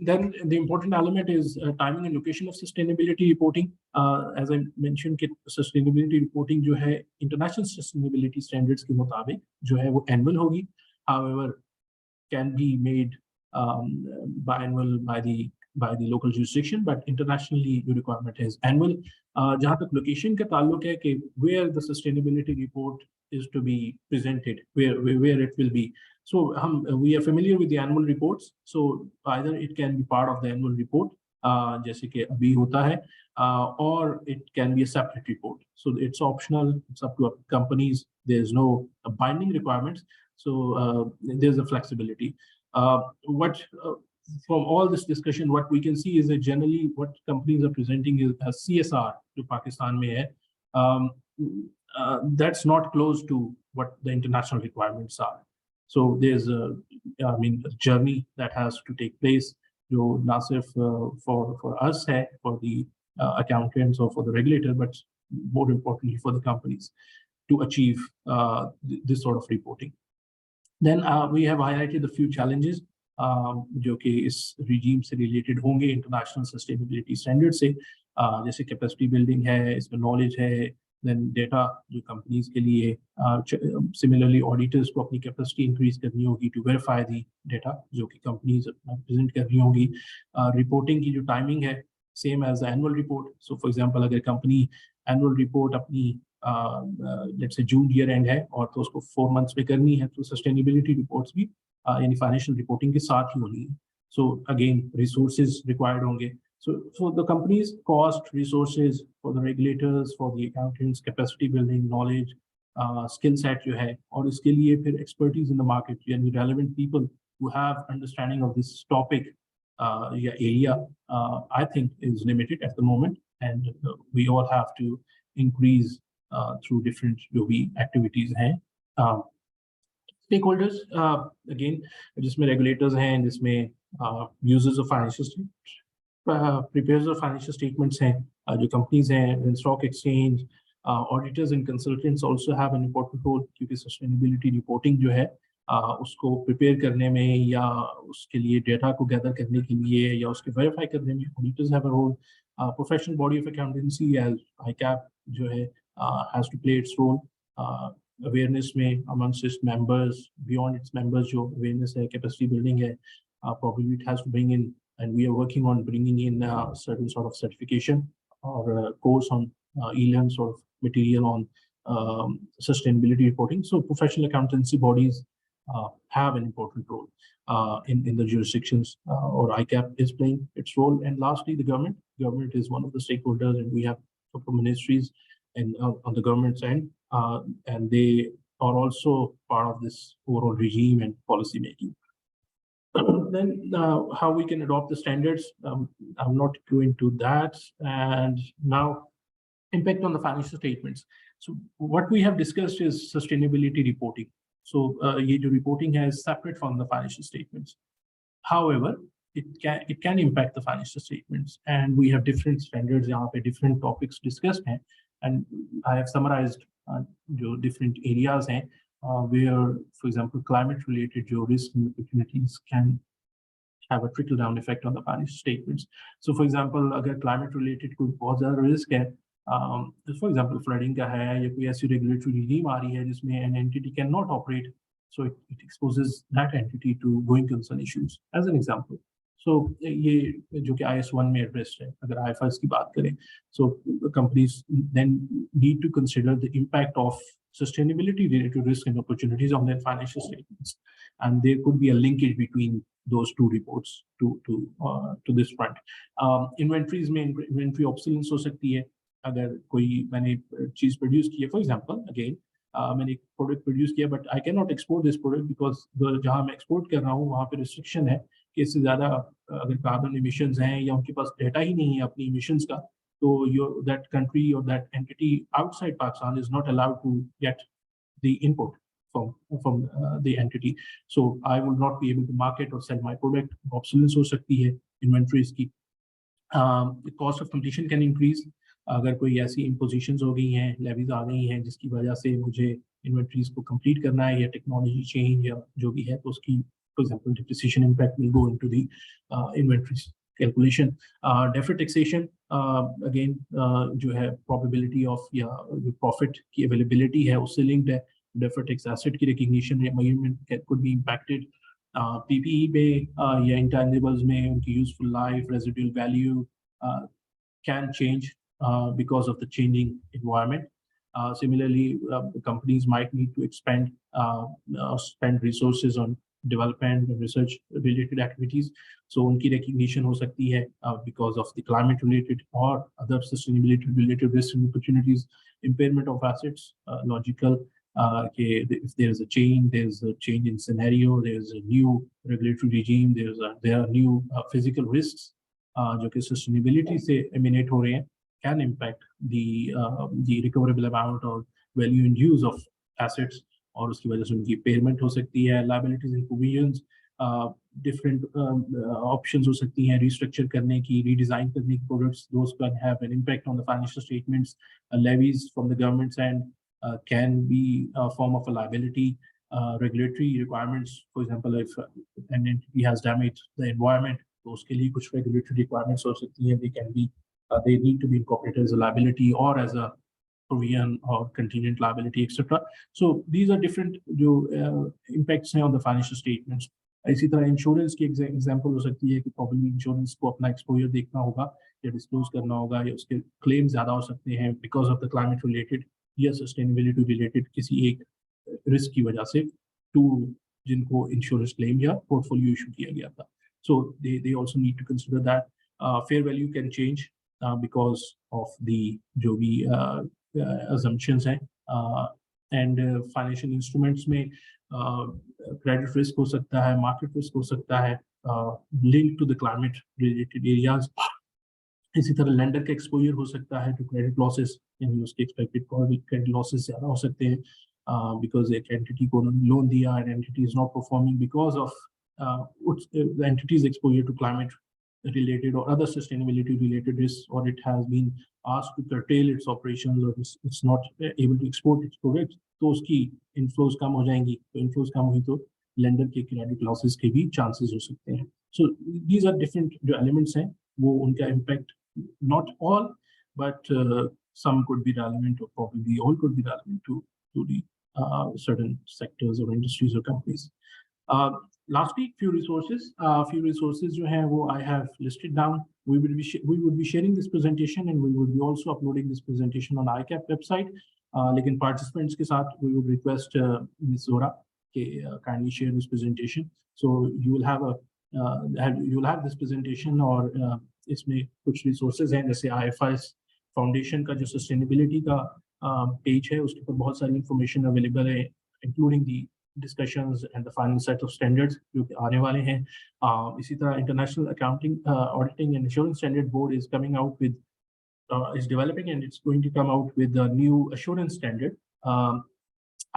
Then the important element is timing and location of sustainability reporting. As I mentioned, कि sustainability reporting जो है international sustainability standards के मुताबिक जो है वो annual होगी. However, can be made biannual by the local jurisdiction, but internationally the requirement is annual. जहाँ तक location का ताल्लुक है कि where the sustainability report is to be presented, where it will be. So we are familiar with the annual reports. So either it can be part of the annual report, जैसे कि अभी होता है, or it can be a separate report. So it's optional. It's up to companies. There's no binding requirements. So there's a flexibility. From all this discussion, what we can see is that generally what companies are presenting is a CSR to Pakistan mein hai. That's not close to what the international requirements are. So there's a journey that has to take place. जो ना सिर्फ for us है, for the accountants or for the regulator, but more importantly for the companies to achieve this sort of reporting. Then we have highlighted a few challenges जो कि इस regime से related होंगे international sustainability standards से, जैसे capacity building है, इसमें knowledge है, then data जो companies के लिए, similarly auditors को अपनी capacity increase करनी होगी to verify the data जो कि companies present करनी होगी. Reporting की जो timing है same as the annual report. So for example, अगर company annual report अपनी let's say June year end है और तो उसको 4 months में करनी है, तो sustainability reports भी यानी financial reporting के साथ ही होनी है. So again resources required होंगे. So the company's cost, resources for the regulators, for the accountants, capacity building, knowledge, skill set जो है, और इसके लिए फिर expertise in the market, यानी relevant people who have understanding of this topic area, I think is limited at the moment, and we all have to increase through different activities हैं. Stakeholders, again, जिसमें regulators हैं, जिसमें users of financial statements, preparers of financial statements हैं, जो companies हैं, then stock exchange, auditors and consultants also have an important role, क्योंकि sustainability reporting जो है उसको prepare करने में या उसके लिए data को gather करने के लिए या उसके verify करने में auditors have a role. Professional body of accountancy as ICAP जो है has to play its role. Awareness में amongst its members, beyond its members जो awareness है, capacity building है, probably it has to bring in, and we are working on bringing in certain sort of certification or a course on e-learn sort of material on sustainability reporting. So professional accountancy bodies have an important role in the jurisdictions, or ICAP is playing its role. And lastly, the government. Government is one of the stakeholders, and we have a couple of ministries and on the government's end, and they are also part of this overall regime and policy making. Then how we can adopt the standards, I'm not going to that. And now impact on the financial statements. So what we have discussed is sustainability reporting. So ये जो reporting is separate from the financial statements. However, it can impact the financial statements, and we have different standards यहाँ पे different topics discussed हैं. and I have summarized जो different areas हैं where, for example, climate-related जो risk and opportunities can have a trickle-down effect on the financial statements. So, for example, अगर climate-related कोई बहुत ज़्यादा risk है, for example, flooding का है या कोई ऐसी regulatory regime आ रही है जिसमें an entity cannot operate, so it exposes that entity to going concern issues. As an example, so ये जो कि IS1 में addressed है, अगर IFRS की बात करें, so companies then need to consider the impact of sustainability-related risk and opportunities on their financial statements, and there could be a linkage between those two reports to this front. Inventories में inventory obsolescence हो सकती है अगर कोई मैंने चीज produce की है, फॉर एग्जांपल अगेन मैंने एक प्रोडक्ट प्रोड्यूस किया but I can not export this product because जहां मैं एक्सपोर्ट कर रहा हूँ वहां पे रिस्ट्रिक्शन है कि इससे ज्यादा अगर कार्बन इमिशंस हैं या उनके पास डेटा ही नहीं है अपनी इमिशंस का, तो दैट कंट्री और that entity outside Pakistan is not allowed to get the input from the entity. So I will not be able to market or sell my product. Obsolescence हो सकती है inventories की. The cost of completion can increase. अगर कोई ऐसी impositions हो गई हैं, levies आ गई हैं जिसकी वजह से मुझे inventories को complete करना है या technology change या जो भी है, तो उसकी for example depreciation impact will go into the inventories calculation. Deferred taxation again जो है probability of या profit की availability है उससे linked है. Deferred tax asset की recognition या measurement could be impacted. PPE में या intangibles में उनकी useful life, residual value can change because of the changing environment. Similarly, companies might need to spend resources on development and research related activities. So उनकी recognition हो सकती है because of the climate related or other sustainability related risks and opportunities. Impairment of assets, logical. If there is a change in scenario, there's a new regulatory regime, there are new physical risks जो कि sustainability से emanate हो रहे हैं, can impact the recoverable amount or value in use of assets, और उसकी वजह से उनकी impairment हो सकती है. Liabilities and provisions, different options हो सकती हैं restructure करने की, redesign करने की products, those can have an impact on the financial statements. Levies from the government's end can be a form of a liability. Regulatory requirements, for example, if an entity has damaged the environment, तो उसके लिए कुछ regulatory requirements हो सकती हैं. They need to be incorporated as a liability or as a provision or contingent liability, etc. So these are different जो impacts हैं on the financial statements. इसी तरह इंश्योरेंस की एग्जांपल हो सकती है कि प्रॉब्लम इंश्योरेंस को अपना एक्सपोजर देखना होगा या डिस्क्लोज करना होगा या उसके क्लेम ज्यादा हो सकते हैं because of the climate related या सस्टेनेबिलिटी रिलेटेड किसी एक रिस्क की वजह से टू जिनको इंश्योरेंस क्लेम या पोर्टफोलियो इशू किया गया था. So they also need to consider that. Fair value can change because of the जो भी assumptions हैं and financial instruments में credit risk हो सकता है, market risk हो सकता है linked to the climate related areas. इसी तरह lender का exposure हो सकता है to credit losses, यानी उसके expected credit losses ज़्यादा हो सकते हैं because एक entity को loan दिया and entity is not performing because of the entity's exposure to climate related or other sustainability related risks, or it has been asked to curtail its operations or it's not able to export its products, तो उसकी inflows कम हो जाएंगी. तो inflows कम हुई तो lender के credit losses के भी chances हो सकते हैं. So these are different जो elements हैं, वो उनका impact, not all, but some could be relevant or probably all could be relevant to the certain sectors or industries or companies. Lastly, few resources जो हैं वो I have listed down. We would be sharing this presentation and we would be also uploading this presentation on ICAP website. लेकिन participants के साथ we would request Ms. Zora kindly share this presentation. So you will have this presentation और इसमें कुछ resources हैं जैसे IFRS Foundation का जो sustainability का page है उसके ऊपर बहुत सारी information available है, including the discussions and the final set of standards जो कि आने वाले हैं. इसी तरह International Accounting, Auditing and Assurance Standard Board is coming out with is developing and it's going to come out with a new assurance standard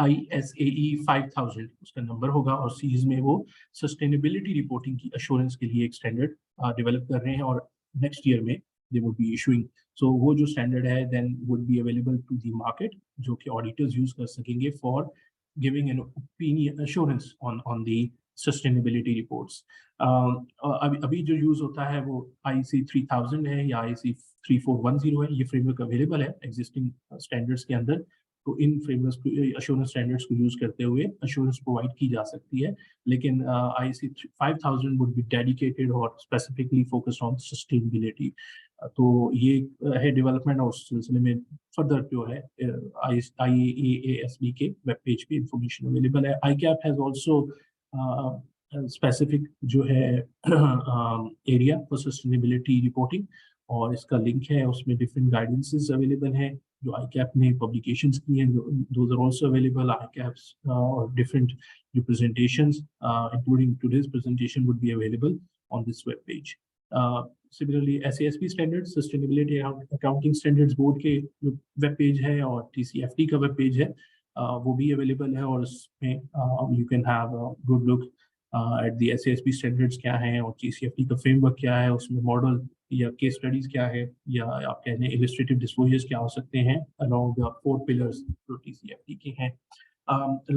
ISAE 5000 उसका number होगा और सीरीज में वो sustainability reporting की assurance के लिए एक standard develop कर रहे हैं और next year में they will be issuing So वो जो standard है then would be available to the market, जो कि auditors use कर सकेंगे for giving an opinion assurance on the sustainability reports. अभी जो यूज होता है वो IEC 3000 है या IEC 3410 है, ये फ्रेमवर्क अवेलेबल है एग्जिस्टिंग स्टैंडर्ड्स के अंदर। तो इन फ्रेमवर्क्स को अश्योरेंस स्टैंडर्ड्स को यूज करते हुए अश्योरेंस प्रोवाइड की जा सकती है, लेकिन IEC 5000 वुड बी डेडिकेटेड और स्पेसिफिकली फोकस्ड ऑन सस्टेनेबिलिटी। तो ये है डेवलपमेंट और उस सिलसिले में फर्दर जो है IASB के वेब पेज पे इंफॉर्मेशन अवेलेबल है। ICAP हैज आल्सो स्पेसिफिक जो है एरिया फॉर सस्टेनेबिलिटी रिपोर्टिंग, और इसका लिंक है, उसमें डिफरेंट गाइडेंसेस अवेलेबल हैं जो ICAP ने पब्लिकेशंस की हैं, those are also available. ICAP's और डिफरेंट जो presentations including today's presentation would be available on this web page. Similarly, SECP Standards, Sustainability Accounting Standards Board के जो वेब पेज है और TCFT का वेब पेज है वो भी अवेलेबल है, और उसमें you can have a good look at the SECP Standards क्या है और TCFT का फ्रेमवर्क क्या है, उसमें मॉडल या केस स्टडीज क्या है, या आप कहते हैं इलस्ट्रेटिव डिस्क्लोजर्स क्या हो सकते हैं along the 4 pillars जो TCFT के हैं।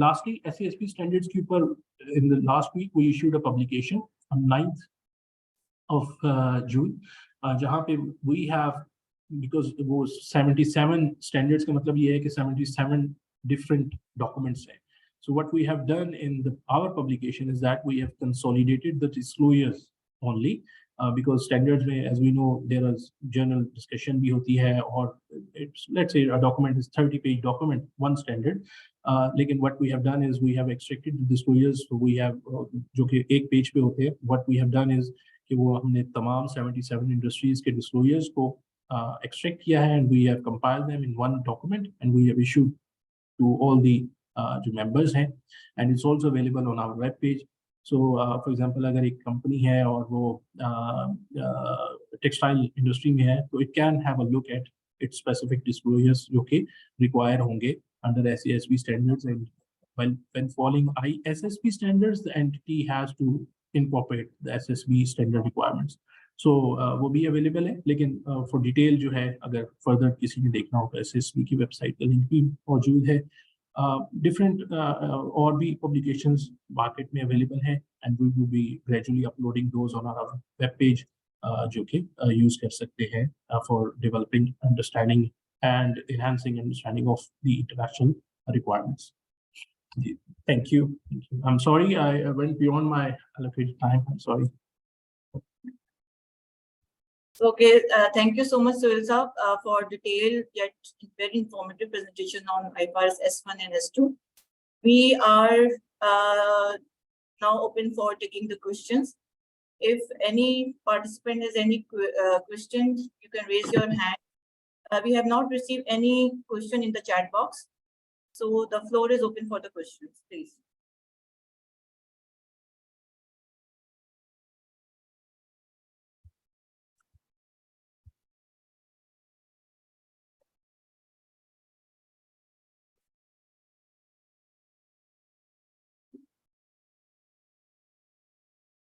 Lastly, SECP Standards के ऊपर in the last week we issued a publication on 9th of June, जहाँ पे we have, because वो 77 standards का मतलब ये है कि 77 different documents हैं. So what we have done in our publication is that we have consolidated the disclosures only, because standards में, as we know, there is journal discussion भी होती है, और it's, let's say a document is 30-page document, one standard, लेकिन what we have done is we have extracted the disclosures, so we have जो कि एक page पे होते हैं, what we have done is कि वो हमने तमाम 77 industries के disclosures को extract किया है, and we have compiled them in one document and we have issued to all the जो members हैं, and it's also available on our web page. So for example, अगर एक company है और वो textile industry में है, तो it can have a look at its specific disclosures जो कि require होंगे under SECP standards, and when following ISSB standards, the entity has to incorporate the SSB standard requirements. So वो भी available है, लेकिन for detail जो है, अगर further किसी ने देखना हो तो SSB की website का link भी मौजूद है। Different और भी publications market में available हैं, and we will be gradually uploading those on our web page, जो कि use कर सकते हैं for developing understanding and enhancing understanding of the international requirements. Thank you. I'm sorry I went beyond my allocated time. I'm sorry. Okay, thank you so much, Sohail Saab, for detailed yet very informative presentation on IFRS S1 and S2. We are now open for taking the questions. If any participant has any questions, you can raise your hand. We have not received any question in the chat box, so the floor is open for the questions, please.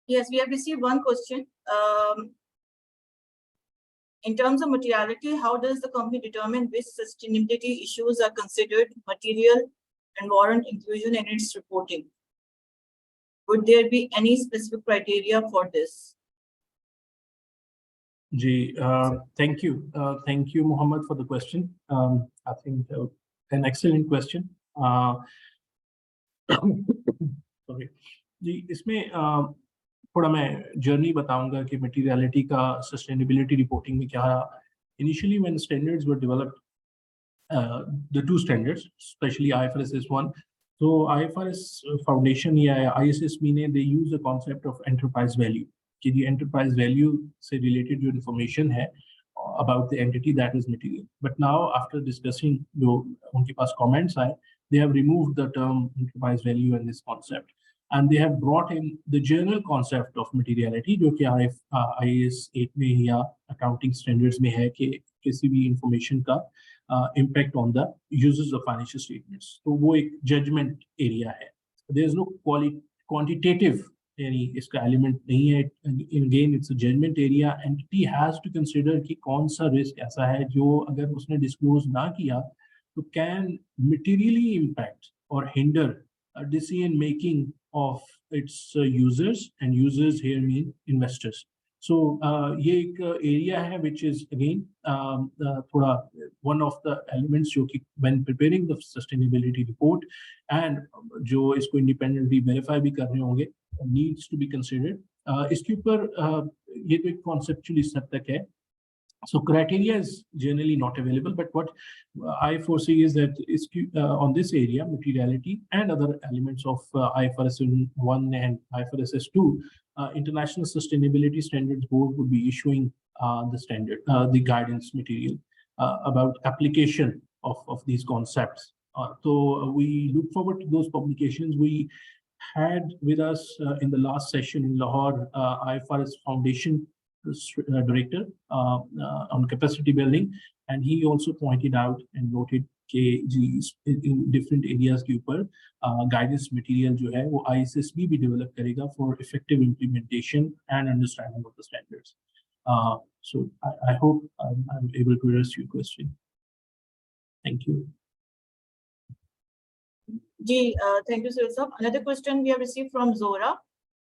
Yes, we have received one question. In terms of materiality, how does the company determine which sustainability issues are considered material and warrant inclusion in its reporting? Would there be any specific criteria for this? Ji, thank you. Thank you, Mohammed, for the question. I think an excellent question. Sorry. जी, इसमें थोड़ा मैं journey बताऊंगा कि materiality का sustainability reporting में क्या। Initially when standards were developed, the two standards, especially IFRS S1, so IFRS foundation या ISSB ने they use the concept of enterprise value, कि the enterprise value से related जो information है about the entity, that is material. But now after discussing जो उनके पास comments आए, they have removed the term enterprise value and this concept, and they have brought in the general concept of materiality जो कि IAS 8 में या accounting standards में है कि किसी भी information का impact on the users of financial statements. तो वो एक judgment area है. There is no quantitative यानी इसका एलिमेंट नहीं है, again it's a judgement area, entity has to consider कि कौन सा रिस्क ऐसा है जो अगर उसने डिस्क्लोज ना किया तो कैन मटेरियली इम्पैक्ट और hinder decision making of its users, and users here mean investors. So ये एक एरिया है which is again थोड़ा one of the elements जो कि when preparing the sustainability report and जो इसको independently verify भी कर रहे होंगे needs to be considered. इसके ऊपर ये तो एक conceptual स्तर तक है. So criteria is generally not available, but what I foresee is that on this area, materiality and other elements of IFRS 1 and IFRS 2, International Sustainability Standards Board would be issuing the guidance material about application of these concepts. So we look forward to those publications. We had with us in the last session in Lahore, IFRS Foundation director on capacity building, and he also pointed out and noted in different areas के ऊपर guidance material जो है वो ISSB भी develop करेगा for effective implementation and understanding of the standards. So I hope I'm able to address your question. Thank you. Thank you, Sir. Another question we have received from Zora.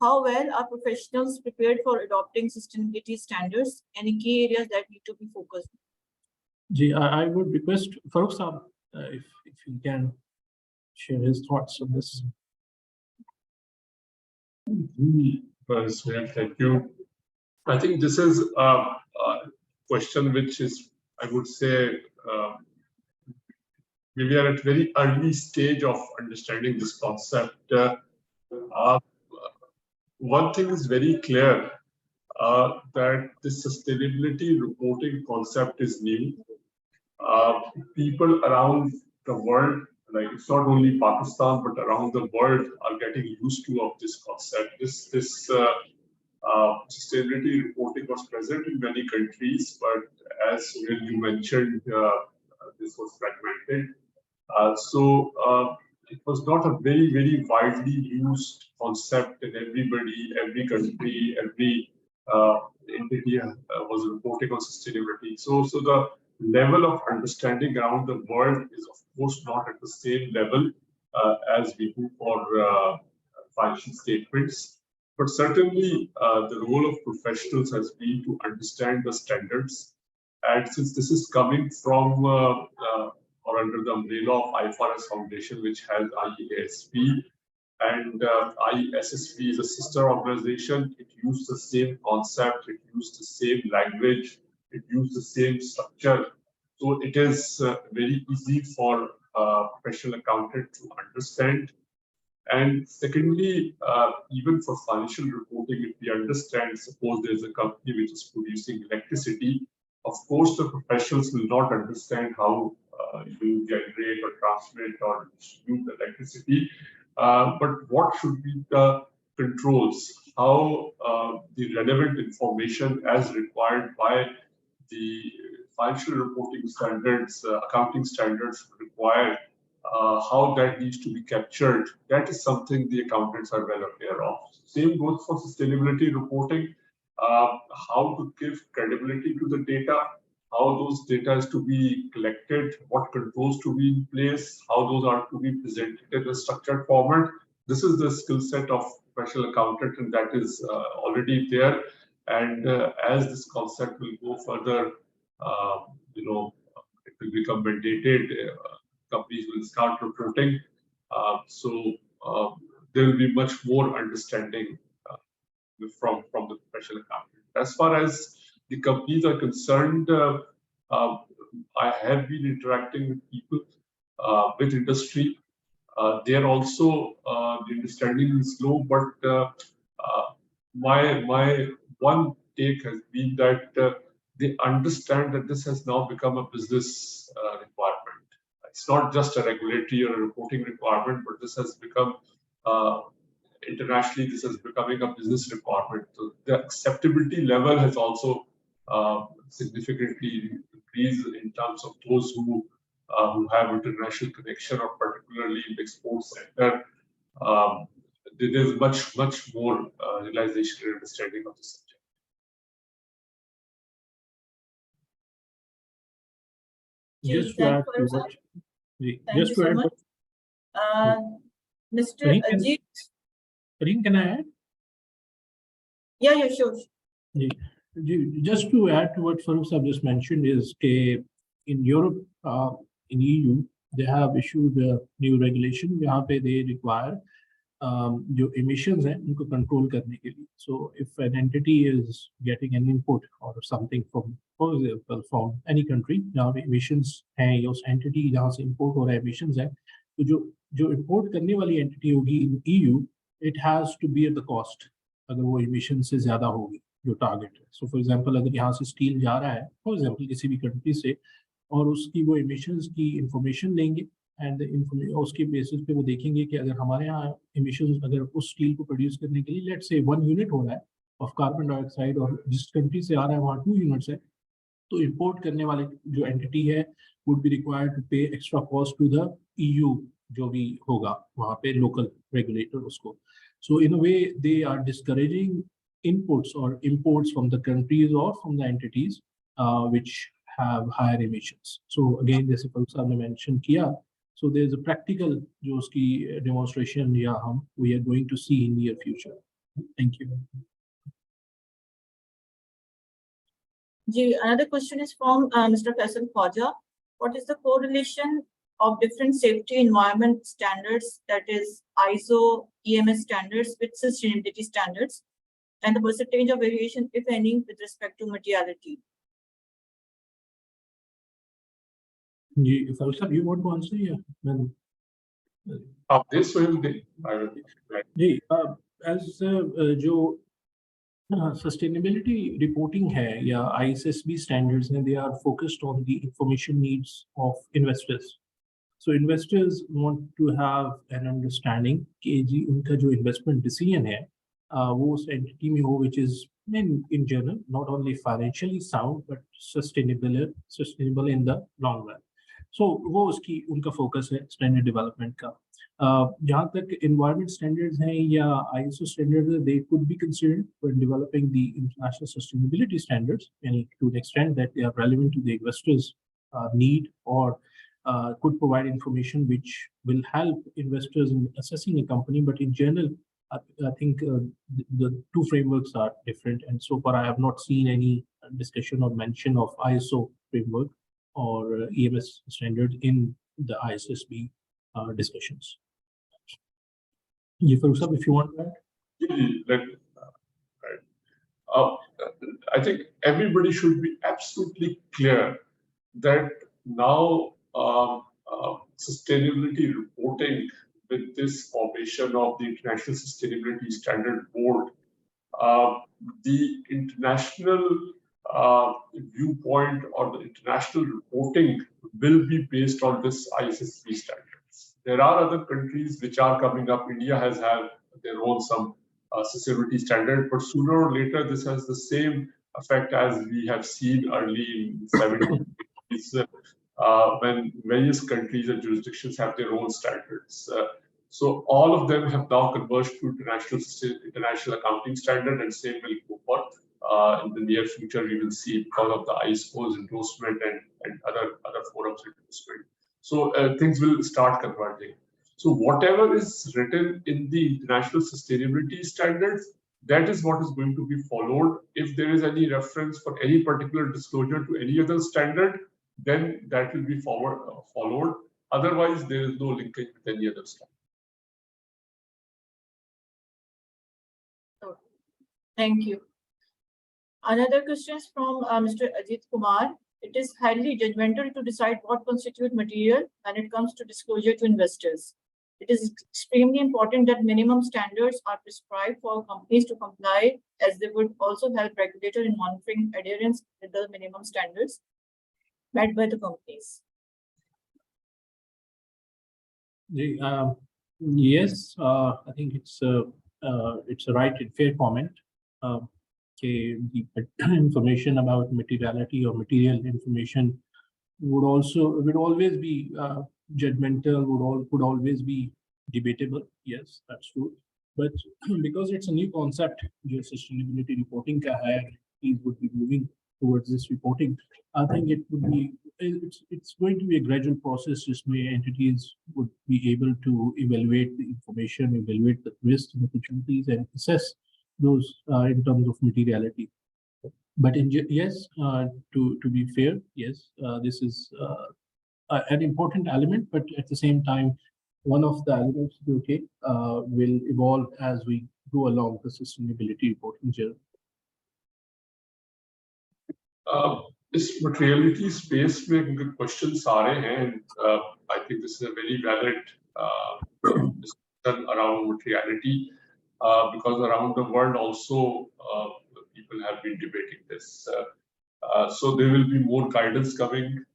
How well are professionals prepared for adopting sustainability standards? Any key areas that need to be focused? I would request Farooq Saab if he can share his thoughts on this. Thank you. I think this is a question which is, I would say, we are at very early stage of understanding this concept. One thing is very clear, that the sustainability reporting concept is new. People around the world, like it's not only Pakistan, but around the world are getting used to of this concept. This sustainability reporting was present in many countries, but as you mentioned, this was fragmented. It was not a very widely used concept, and every country, every entity was reporting on sustainability. So the level of understanding around the world is of course not at the same level as we do for financial statements. But certainly the role of professionals has been to understand the standards. And since this is coming from or under the umbrella of IFRS Foundation, which has IASB, and ISSB is a sister organization. It used the same concept, it used the same language, it used the same structure. So it is very easy for a professional accountant to understand. And secondly, even for financial reporting, if we understand, suppose there's a company which is producing electricity, of course the professionals will not understand how you generate or transmit or distribute the electricity. But what should be the controls? How the relevant information as required by the financial reporting standards, accounting standards require, how that needs to be captured. That is something the accountants are well aware of. Same goes for sustainability reporting. How to give credibility to the data, how those data is to be collected, what controls to be in place, how those are to be presented in a structured format. This is the skill set of professional accountant, and that is already there. And as this concept will go further, it will become mandated. Companies will start reporting. There will be much more understanding from the professional accountant. As far as the companies are concerned, I have been interacting with people, with industry. There also the understanding is low, but my one take has been that they understand that this has now become a business requirement. It's not just a regulatory or a reporting requirement, but this has become internationally, this is becoming a business requirement. So the acceptability level has also significantly increased in terms of those who have international connection, or particularly in the export sector. there's much more realization and understanding of the subject. Just to add to what, just to add what, Mr. Ajit. Fareen, can I add? Yeah, sure. Just to add to what Farooq Sahab just mentioned is in Europe, in EU, they have issued a new regulation where they require जो emissions हैं उनको control करने के लिए. So if an entity is getting an input or something from, for example, from any country जहाँ पे emissions हैं या उस entity जहाँ से import हो रहा है emissions है, तो जो import करने वाली entity होगी in EU, it has to be at the cost अगर वो emissions से ज़्यादा होगी जो target है. So for example अगर यहाँ से steel जा रहा है, for example किसी भी country से और उसकी वो emissions की information लेंगे एंड उसके बेसिस पे वो देखेंगे कि अगर हमारे यहाँ emissions अगर उस स्टील को प्रोड्यूस करने के लिए लेट्स से 1 यूनिट हो रहा है ऑफ कार्बन डाइऑक्साइड और जिस कंट्री से आ रहा है वहाँ 2 यूनिट्स है, तो इंपोर्ट करने वाले जो एंटिटी है would be required to pay extra cost to the EU जो भी होगा वहाँ पे लोकल रेगुलेटर उसको. So in a way they are discouraging inputs or imports from the countries or from the entities which have higher emissions. So again, जैसे Farooq साहब ने mention किया, so there's a practical जो उसकी demonstration या हम we are going to see in near future. Thank you. Another question is from Mr. Faisal Khwaja. What is the correlation of different safety environment standards, that is ISO, EMS standards with sustainability standards, and the percentage of variation, if any, with respect to materiality? Farooq sir, you want to answer? This will be. As जो sustainability reporting है या ISSB standards हैं, they are focused on the information needs of investors. So investors want to have an understanding कि जी उनका जो investment decision है वो उस entity में हो which is in general not only financially sound but sustainable in the long run. So वो उसकी उनका focus है standard development का. जहाँ तक environment standards हैं या ISO standards, they could be considered when developing the international sustainability standards, and to the extent that they are relevant to the investors' need or could provide information which will help investors in assessing a company. But in general, I think the two frameworks are different, and so far I have not seen any discussion or mention of ISO framework or EMS standards in the ISSB discussions. Farooq sahab, if you want that. I think everybody should be absolutely clear that now sustainability reporting with this formation of the International Sustainability Standard Board, the international viewpoint or the international reporting will be based on this ISSB standards. There are other countries which are coming up. India has had their own some sustainability standard, but sooner or later this has the same effect as we have seen early in the 70s when various countries and jurisdictions have their own standards. So all of them have now converged to international accounting standard, and same will go forth. In the near future, we will see because of the ISO's endorsement and other forums endorsement. So things will start converging. So whatever is written in the international sustainability standards, that is what is going to be followed. If there is any reference for any particular disclosure to any other standard, then that will be followed. Otherwise, there is no linkage with any other standard. Thank you. Another question is from Mr. Ajit Kumar. It is highly judgmental to decide what constitutes material when it comes to disclosure to investors. It is extremely important that minimum standards are prescribed for companies to comply, as they would also help regulator in monitoring adherence with the minimum standards met by the companies. Yes, I think it's a right and fair comment. The information about materiality or material information would always be judgmental, would always be debatable. Yes, that's true. But because it's a new concept, जो sustainability reporting का है, it would be moving towards this reporting. I think it would be, it's going to be a gradual process. Just where entities would be able to evaluate the information, evaluate the risks and opportunities, and assess those in terms of materiality. But yes, to be fair, yes, this is an important element, but at the same time, one of the elements, okay, will evolve as we go along the sustainability reporting journey. This materiality space में good questions आ रहे हैं, and I think this is a very valid discussion around materiality, because around the world also people have been debating this. So there will be more guidance coming.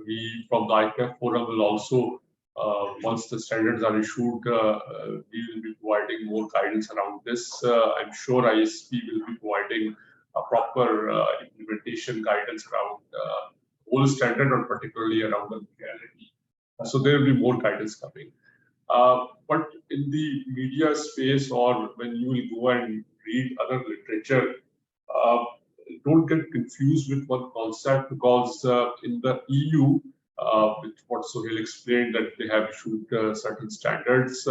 We from the ICAP forum will also, once the standards are issued, we will be providing more guidance around this. I'm sure ISSB will be providing a proper implementation guidance around whole standard, or particularly around the materiality. So there will be more guidance coming. But in the media space, or when you will go and read other literature, don't get confused with one concept, because in the EU, with what Sohail explained, that they have issued certain standards,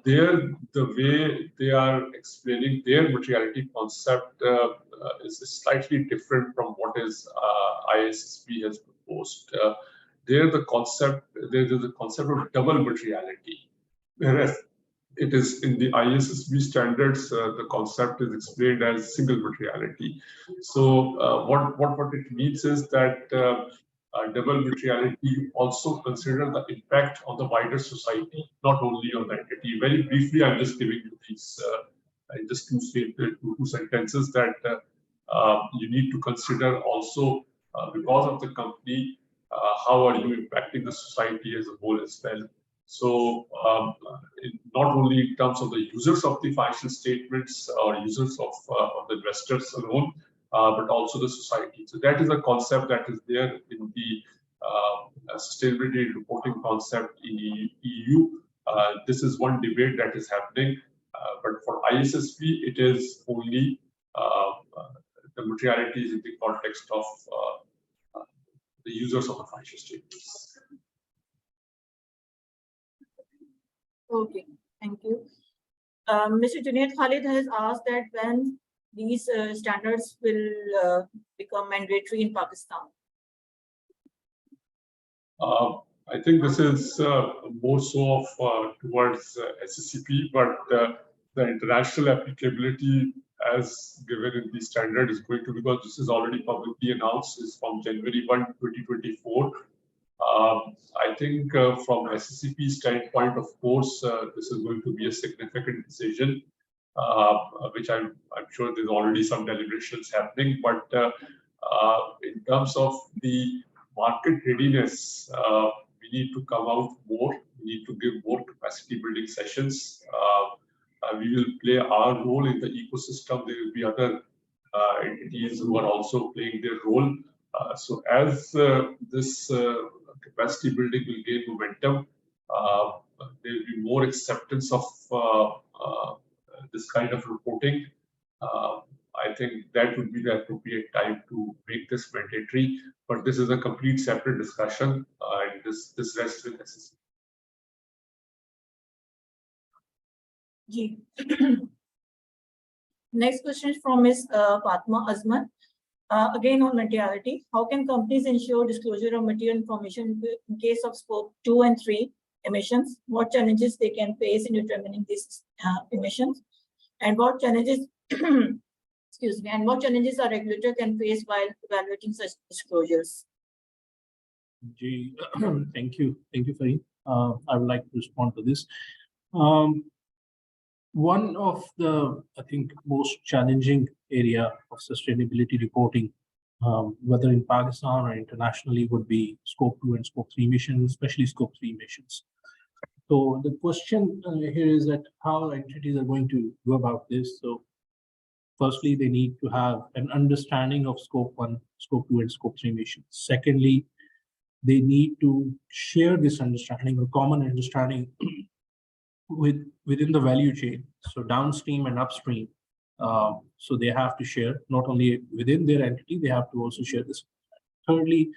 there the way they are explaining their materiality concept is slightly different from what is ISSB has proposed. There the concept, there is the concept of double materiality, whereas it is in the ISSB standards, the concept is explained as single materiality. So what it means is that double materiality also consider the impact on the wider society, not only on the entity. Very briefly, I'm just giving you these just two sentences that you need to consider also, because of the company, how are you impacting the society as a whole as well. So not only in terms of the users of the financial statements or users of the investors alone, but also the society. So that is a concept that is there in the sustainability reporting concept in EU. This is one debate that is happening, but for ISSB, it is only the materialities in the context of the users of the financial statements. Okay, thank you. Mr. Junaid Khalid has asked that when these standards will become mandatory in Pakistan. I think this is more so of towards SECP, but the international applicability as given in the standard is going to, because this is already publicly announced, is from January 1, 2024. I think from SECP standpoint, of course, this is going to be a significant decision, which I'm sure there's already some deliberations happening. But in terms of the market readiness, we need to come out more. We need to give more capacity building sessions. We will play our role in the ecosystem. There will be other entities who are also playing their role. So as this capacity building will gain momentum, there will be more acceptance of this kind of reporting. I think that would be the appropriate time to make this mandatory. But this is a complete separate discussion, and this rests with SECP. Next question is from Ms. Fatma Azman. Again on materiality, how can companies ensure disclosure of material information in case of scope 2 and 3 emissions? What challenges they can face in determining these emissions? And what challenges, excuse me, and what challenges a regulator can face while evaluating such disclosures? Thank you, Farid. I would like to respond to this. One of the, I think, most challenging area of sustainability reporting, whether in Pakistan or internationally, would be scope 2 and scope 3 emissions, especially scope 3 emissions. So the question here is that how entities are going to go about this. So firstly, they need to have an understanding of scope 1, scope 2, and scope 3 emissions. Secondly, they need to share this understanding or common understanding within the value chain, so downstream and upstream. So they have to share not only within their entity, they have to also share this. Thirdly,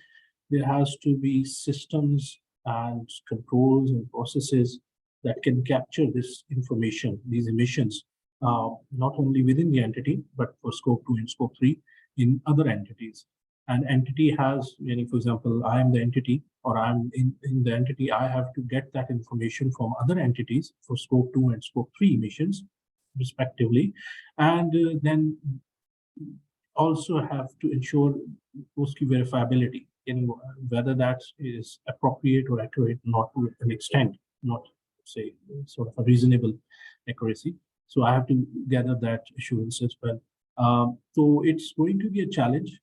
there has to be systems and controls and processes that can capture this information, these emissions, not only within the entity, but for scope 2 and scope 3 in other entities. An entity has, for example, I am the entity, or I'm in the entity, I have to get that information from other entities for scope 2 and scope 3 emissions, respectively. And then also have to ensure post-key verifiability, whether that is appropriate or accurate, not to an extent, not say sort of a reasonable accuracy. So I have to gather that assurance as well. So it's going to be a challenge.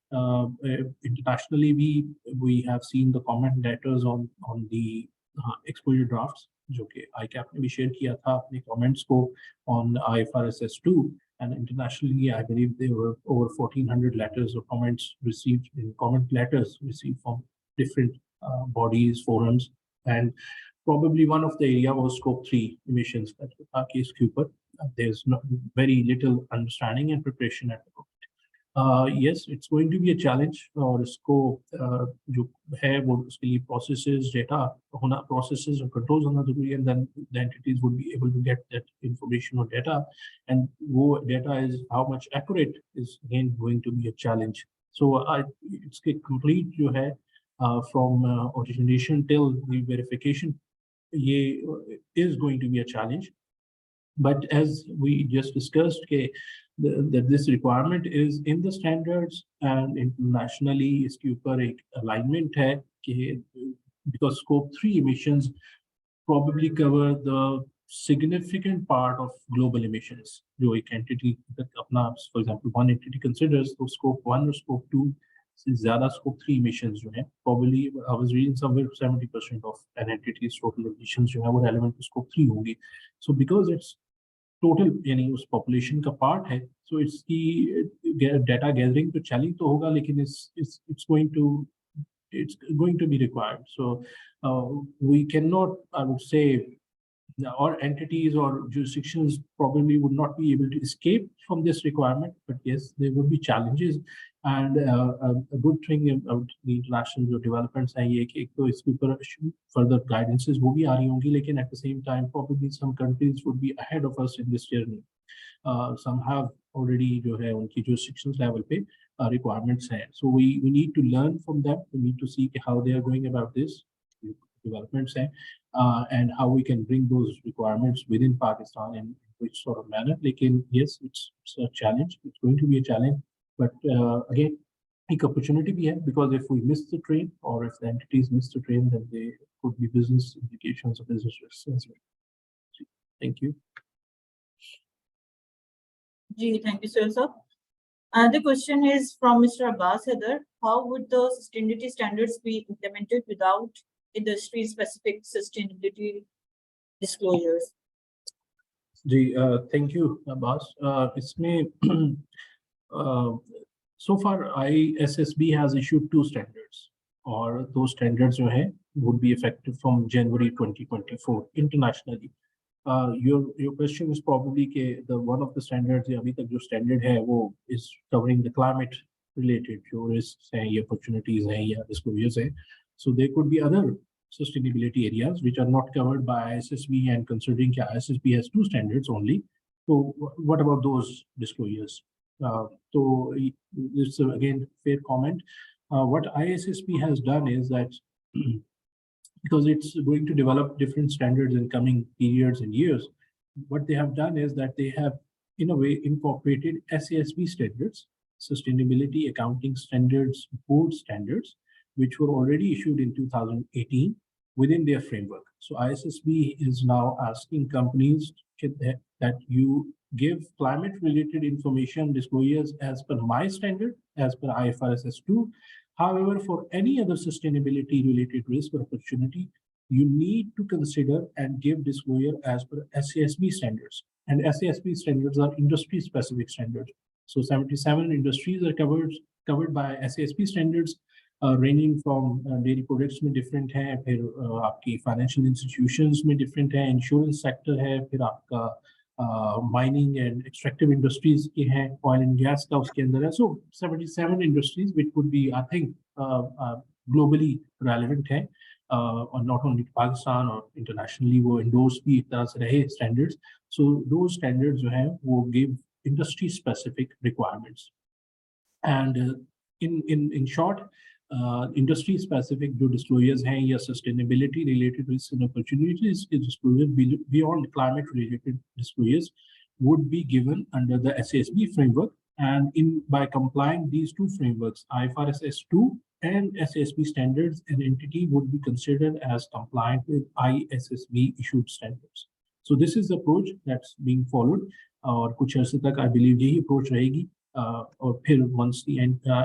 Internationally, we have seen the comment letters on the exposure drafts, जो कि ICAP ने भी share किया था अपने comments को on IFRS 2, and internationally, I believe there were over 1,400 letters or comments received in comment letters received from different bodies, forums, and probably one of the area was scope 3 emissions. That case Cooper. There's very little understanding and preparation at the moment. Yes, it's going to be a challenge. और इसको जो है वो उसके लिए processes, data होना, processes और controls होना जरूरी है, and then the entities would be able to get that information or data, and वो data is how much accurate is again going to be a challenge. So it's complete जो है from origination till the verification, ये is going to be a challenge. But as we just discussed, that this requirement is in the standards, and internationally इसके ऊपर एक alignment है कि because scope 3 emissions probably cover the significant part of global emissions. जो एक entity अपना, for example, one entity considers तो scope 1 or scope 2 से ज़्यादा scope 3 emissions जो हैं, probably I was reading somewhere 70% of an entity's total emissions जो है वो relevant to scope 3 होंगी. So because it's टोटल उस पॉपुलेशन का पार्ट है, सो इसकी डाटा गैदरिंग तो चैलेंज तो होगा, लेकिन it's going to be required. So we cannot, I would say, or entities or jurisdictions probably would not be able to escape from this requirement, but yes, there would be challenges. And a good thing about the international developments है ये कि एक तो इसके ऊपर further guidances वो भी आ रही होंगी, लेकिन at the same time probably some countries would be ahead of us in this journey. Some have already जो है उनकी jurisdictions level पे requirements हैं, so we need to learn from them. We need to see how they are going about this developments हैं, and how we can bring those requirements within Pakistan in which sort of manner. लेकिन yes, it's a challenge. It's going to be a challenge. But again, एक opportunity भी है, because if we miss the train, or if the entities miss the train, then there could be business implications or business risks as well. Thank you. Thank you, sir. The question is from Mr. Abbas Heather. How would the sustainability standards be implemented without industry-specific sustainability disclosures? Thank you, Abbas. इसमें so far ISSB has issued 2 standards, or those standards जो हैं would be effective from January 2024 internationally. Your question is probably कि the one of the standards अभी तक जो standard है वो is covering the climate related जो risks हैं या opportunities हैं या disclosures हैं. So there could be other sustainability areas which are not covered by ISSB, and considering that ISSB has 2 standards only, so what about those disclosures? So this is again fair comment. What ISSB has done is that because it's going to develop different standards in coming periods and years, what they have done is that they have in a way incorporated SECP standards, Sustainability Accounting Standards Board standards, which were already issued in 2018 within their framework. So ISSB is now asking companies that you give climate related information disclosures as per my standard, as per IFRS 2. However, for any other sustainability related risk or opportunity, you need to consider and give disclosure as per SECP standards. And SECP standards are industry specific standards. So 77 industries are covered by SECP standards. ranging from dairy products में different है, फिर आपकी financial institutions में different है, insurance sector है, फिर आपका mining and extractive industries के हैं, oil and gas का उसके अंदर है. So 77 industries which would be, I think, globally relevant है, और not only Pakistan और internationally वो endorse भी एक तरह से रहे standards. So those standards जो हैं वो give industry specific requirements. And in short, industry specific जो disclosures हैं या sustainability related risks and opportunities disclosures beyond climate related disclosures would be given under the SECP framework, and by complying these two frameworks, IFRS S2 and SECP standards, an entity would be considered as compliant with ISSB issued standards. So this is the approach that's being followed, और कुछ अर्से तक I believe यही approach रहेगी. और फिर once the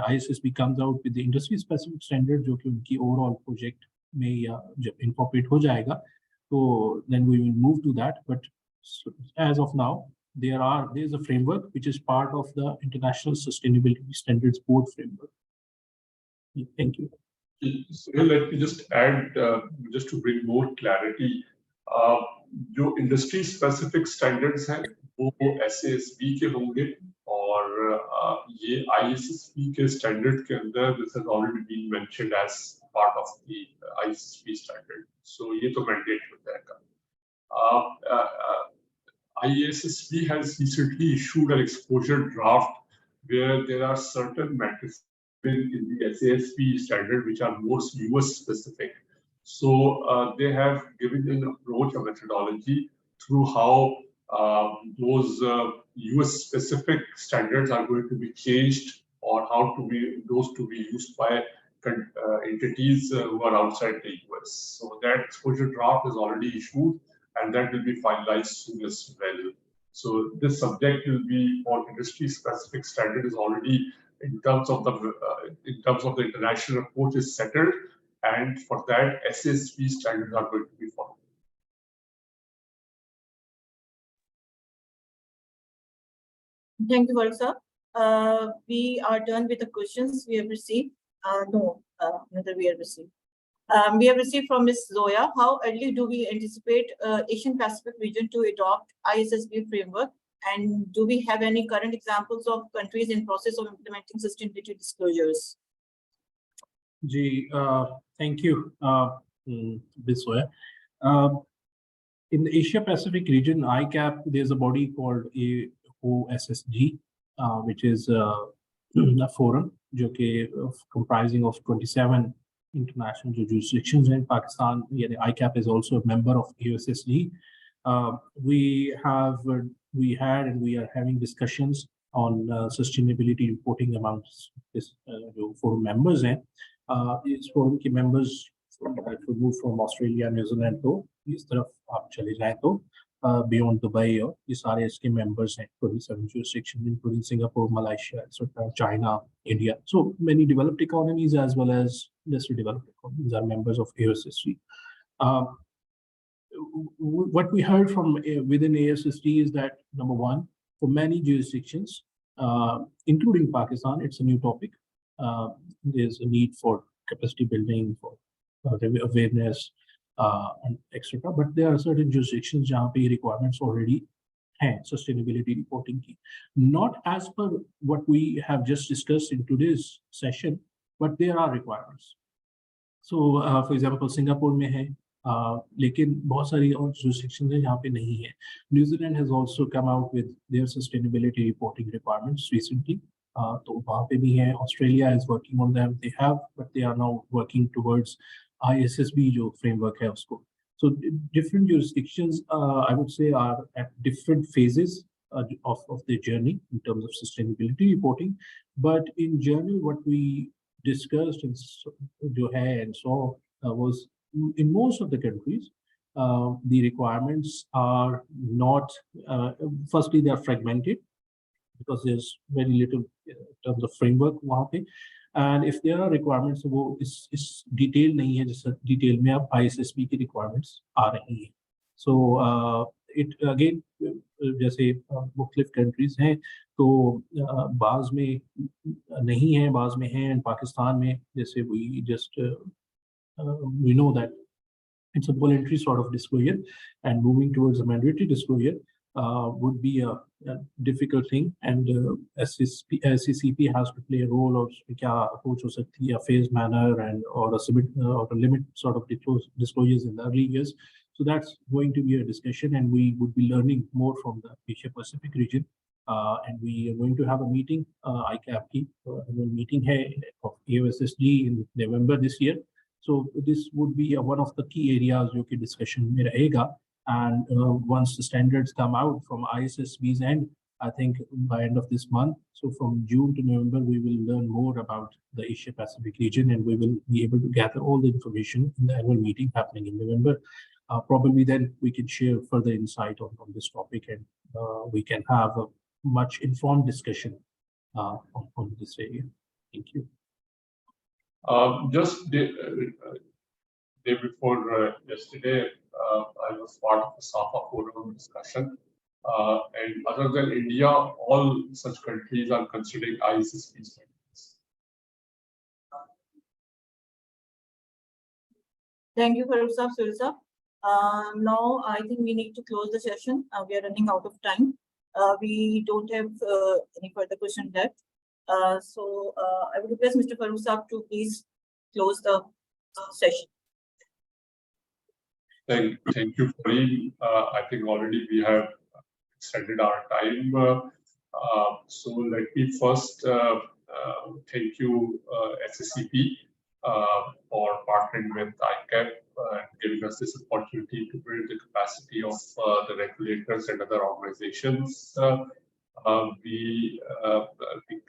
ISSB comes out with the industry specific standard जो कि उनकी overall project में या जब incorporate हो जाएगा, तो then we will move to that. But as of now, there is a framework which is part of the International Sustainability Standards Board framework. Thank you. So let me just add, just to bring more clarity, जो industry specific standards हैं वो SASB के होंगे, और ये ISSB के standard के अंदर this has already been mentioned as part of the ISSB standard. So ये तो mandate हो जाएगा. ISSB has recently issued an exposure draft where there are certain metrics in the SASB standard which are more US specific. So they have given an approach, a methodology through how those US specific standards are going to be changed, or how those to be used by entities who are outside the US. So that exposure draft is already issued, and that will be finalized soon as well. So this subject will be for industry specific standard is already in terms of the international approach is settled, and for that SSB standards are going to be followed. Thank you, sir. We are done with the questions we have received. Another we have received. We have received from Ms. Zoya. How early do we anticipate Asian Pacific region to adopt ISSB framework? And do we have any current examples of countries in process of implementing sustainability disclosures? Ji, thank you, Ms. Zoya. In the Asia Pacific region, ICAP, there's a body called AOSSG, which is a forum comprising of 27 international jurisdictions in Pakistan. ICAP is also a member of AOSSG. We had and we are having discussions on sustainability reporting amongst this forum members. These forum के members move from Australia, New Zealand to इस तरफ आप चले जाएं तो beyond Dubai और ये सारे इसके members हैं 27 jurisdictions including Singapore, Malaysia, etc., China, India. So many developed economies as well as lesser developed economies are members of AOSSG. What we heard from within AOSSG is that, number one, for many jurisdictions, including Pakistan, it's a new topic. There's a need for capacity building, for awareness, and etc. But there are certain jurisdictions where requirements already have sustainability reporting key. Not as per what we have just discussed in today's session, but there are requirements. So, for example, Singapore में है, लेकिन बहुत सारी और jurisdictions हैं जहाँ पे नहीं है. New Zealand has also come out with their sustainability reporting requirements recently. तो वहाँ पे भी है. Australia is working on them. They have, but they are now working towards ISSB जो framework है उसको. So different jurisdictions, I would say, are at different phases of their journey in terms of sustainability reporting. But in general, what we discussed and saw was in most of the countries, the requirements are not, firstly, they are fragmented because there's very little in terms of framework वहाँ पे. And if there are requirements, वो इस detail नहीं है जैसे detail में आप ISSB की requirements आ रही हैं. So it again जैसे मुख्तलिफ countries हैं तो बाज़ में नहीं है, बाज़ में है, पाकिस्तान में जैसे we just we know that it's a voluntary sort of disclosure, and moving towards a mandatory disclosure would be a difficult thing, and SECP has to play a role of क्या approach हो सकती है, a phased manner and or a limit sort of disclosures in the early years. So that's going to be a discussion, and we would be learning more from the Asia Pacific region. And we are going to have a meeting, ICAP की meeting है of ISSB in November this year. So this would be one of the key areas जो कि discussion में रहेगा. And once the standards come out from ISSB's end, I think by end of this month, so from June to November, we will learn more about the Asia Pacific region, and we will be able to gather all the information in the annual meeting happening in November. Probably then we can share further insight on this topic, and we can have a much informed discussion on this area. Thank you. Just day before yesterday, I was part of the SAFA forum discussion. And other than India, all such countries are considering ISSB standards. Thank you, Farooq Saab, Suhail Saab. Now, I think we need to close the session. We are running out of time. We don't have any further question left. So I would request Mr. Farooq Saab to please close the session. Thank you, Fareen. I think already we have extended our time. So let me first thank you, SECP, for partnering with ICAP and giving us this opportunity to build the capacity of the regulators and other organizations. We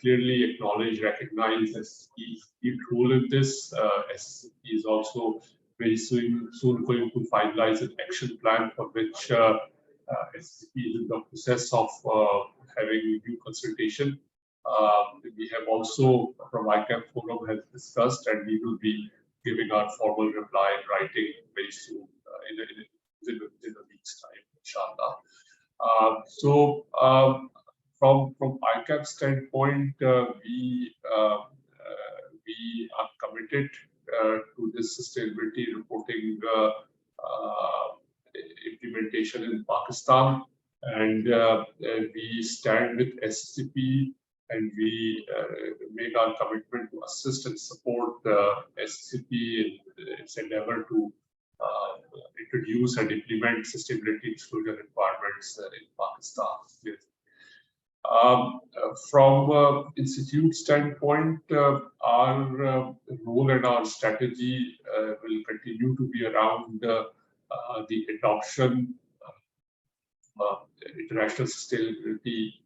clearly acknowledge, recognize SECP's key role in this. SECP is also very soon going to finalize an action plan for which SECP is in the process of having new consultation. We have also, from ICAP forum, has discussed, and we will be giving our formal reply in writing very soon, in a week's time, inshallah. So from ICAP standpoint, we are committed to this sustainability reporting implementation in Pakistan, and we stand with SECP, and we make our commitment to assist and support SECP in its endeavor to introduce and implement sustainability disclosure requirements in Pakistan. From institute standpoint, our role and our strategy will continue to be around the adoption of international sustainability,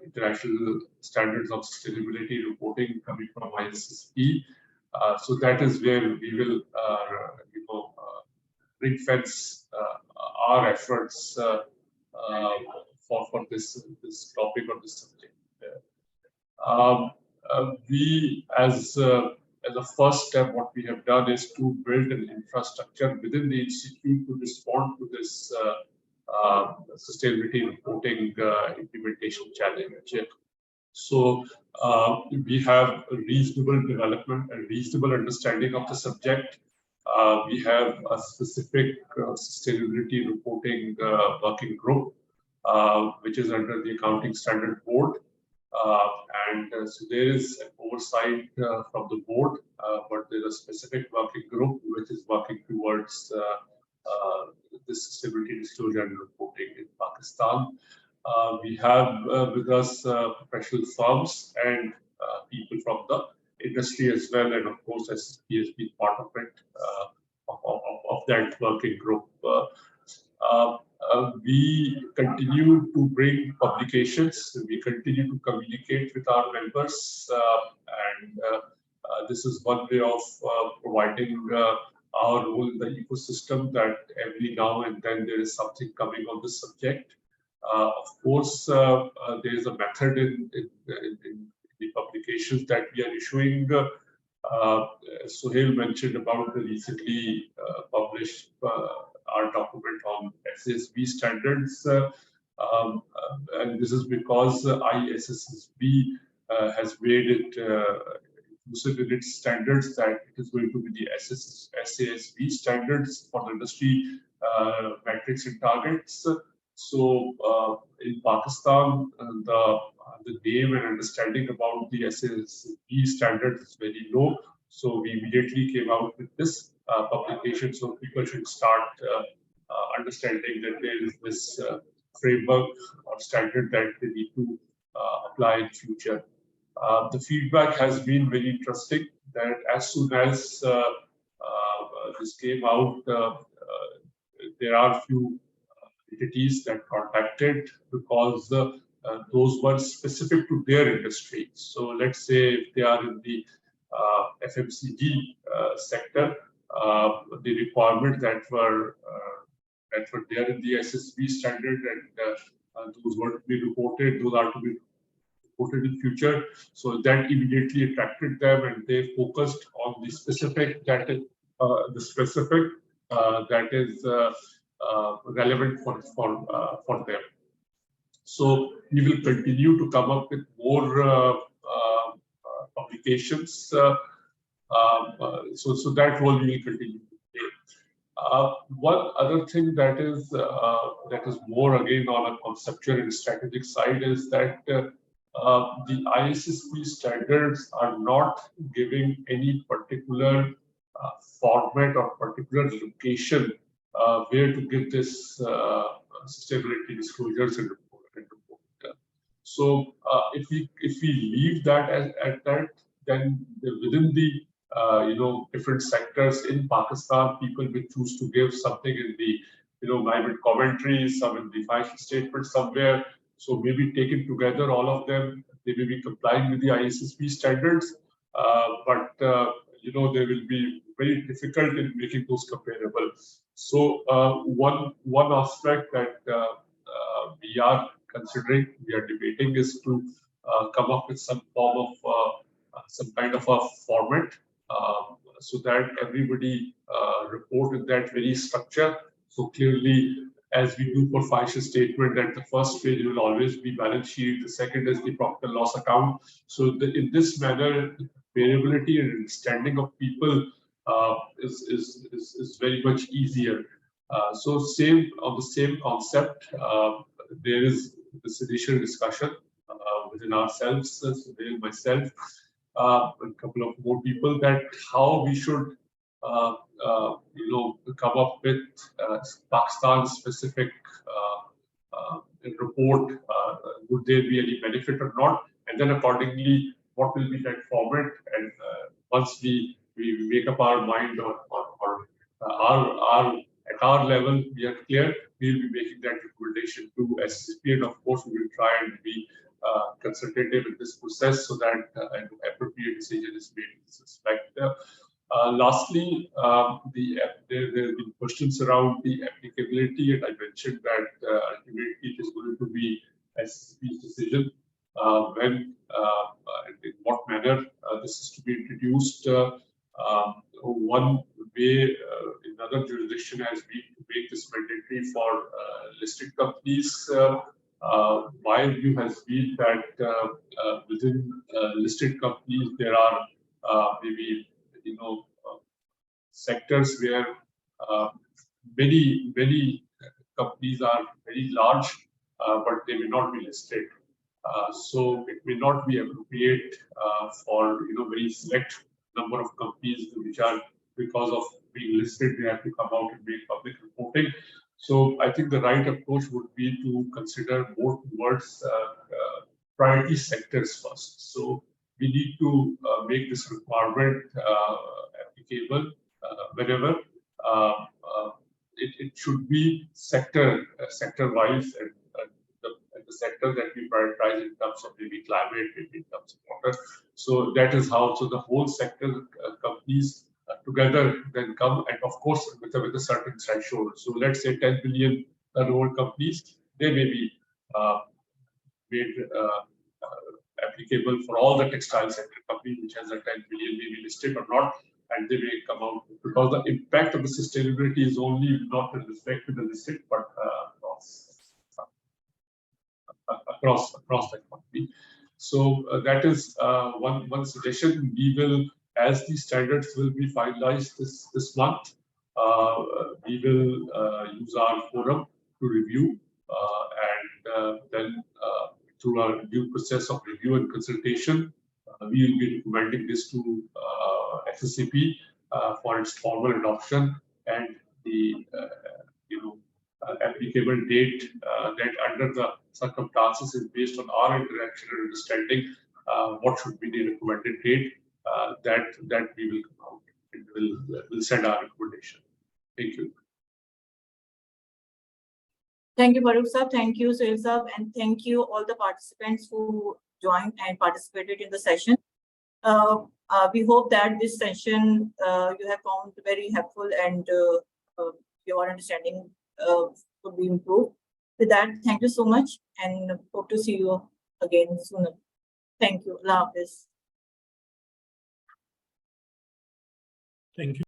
international standards of sustainability reporting coming from ISSB. So that is where we will, ring fence our efforts for this topic or this subject. We, as a first step, what we have done is to build an infrastructure within the institute to respond to this sustainability reporting implementation challenge. So we have a reasonable development and reasonable understanding of the subject. We have a specific sustainability reporting working group, which is under the Accounting Standard Board. So there is an oversight from the board, but there's a specific working group which is working towards this sustainability disclosure and reporting in Pakistan. We have with us professional firms and people from the industry as well, and of course SECP has been part of it, of that working group. We continue to bring publications, we continue to communicate with our members, and this is one way of providing our role in the ecosystem, that every now and then there is something coming on this subject. Of course, there is a method in the publications that we are issuing. Suhail mentioned about the recently published our document on SESB standards. And this is because ISSB has made it inclusive in its standards that it is going to be the SASB standards for the industry metrics and targets. So in Pakistan, the name and understanding about the SECP standards is very low. So we immediately came out with this publication. So people should start understanding that there is this framework or standard that they need to apply in future. The feedback has been very interesting. That as soon as this came out, there are few entities that contacted because those were specific to their industry. So let's say if they are in the FMCG sector, the requirements that were there in the SSB standard and those were to be reported, those are to be reported in future. So that immediately attracted them, and they focused on the specific that is relevant for them. So we will continue to come up with more publications. So that role we will continue to play. One other thing that is more again on a conceptual and strategic side is that the ISSB standards are not giving any particular format or particular location where to give this sustainability disclosures and report. So if we leave that at that, then within the different sectors in Pakistan, people will choose to give something in the climate commentary, some in the financial statement somewhere. So maybe taken together, all of them, they may be complying with the ISSB standards, but they will be very difficult in making those comparable. So one aspect that we are considering, we are debating, is to come up with some form of some kind of a format so that everybody report in that very structure. So clearly, as we do for financial statement, that the first page will always be balance sheet, the second is the profit and loss account. So in this manner, variability and understanding of people is very much easier. So on the same concept, there is this initial discussion within ourselves, so within myself, and a couple of more people, that how we should come up with Pakistan-specific report. Would there be any benefit or not? And then accordingly, what will be that format? And once we make up our mind or at our level, we are clear, we will be making that recommendation to SECP, and of course we will try and be consultative in this process so that an appropriate decision is made in this respect. Lastly, there have been questions around the applicability, and I mentioned that ultimately it is going to be SECP's decision when and in what manner this is to be introduced. One way in other jurisdiction has been to make this mandatory for listed companies. My view has been that within listed companies there are maybe sectors where many companies are very large, but they may not be listed. So it may not be appropriate for very select number of companies which are, because of being listed, they have to come out and make public reporting. So I think the right approach would be to consider more towards priority sectors first. So we need to make this requirement applicable whenever it should be sector-wise, and the sector that we prioritize in terms of maybe climate, maybe in terms of water. So that is how. So the whole sector companies together then come, and of course with a certain threshold. So let's say 10 billion turnover companies, they may be made applicable for all the textile sector companies which has a 10 billion, maybe listed or not, and they may come out, because the impact of the sustainability is only not with respect to the listed, but across. across the economy. So that is one suggestion. We will, as the standards will be finalized this month, we will use our forum to review and then through our due process of review and consultation, we will be recommending this to SECP for its formal adoption, and the applicable date that under the circumstances is based on our interaction and understanding what should be the recommended date that we will come out and will send our recommendation. Thank you. Thank you, Farooq Sahab. Thank you, Sohail Sahab, and thank you all the participants who joined and participated in the session. We hope that this session you have found very helpful and your understanding could be improved. With that, thank you so much and hope to see you again soon. Thank you. Allah Hafiz. Thank you.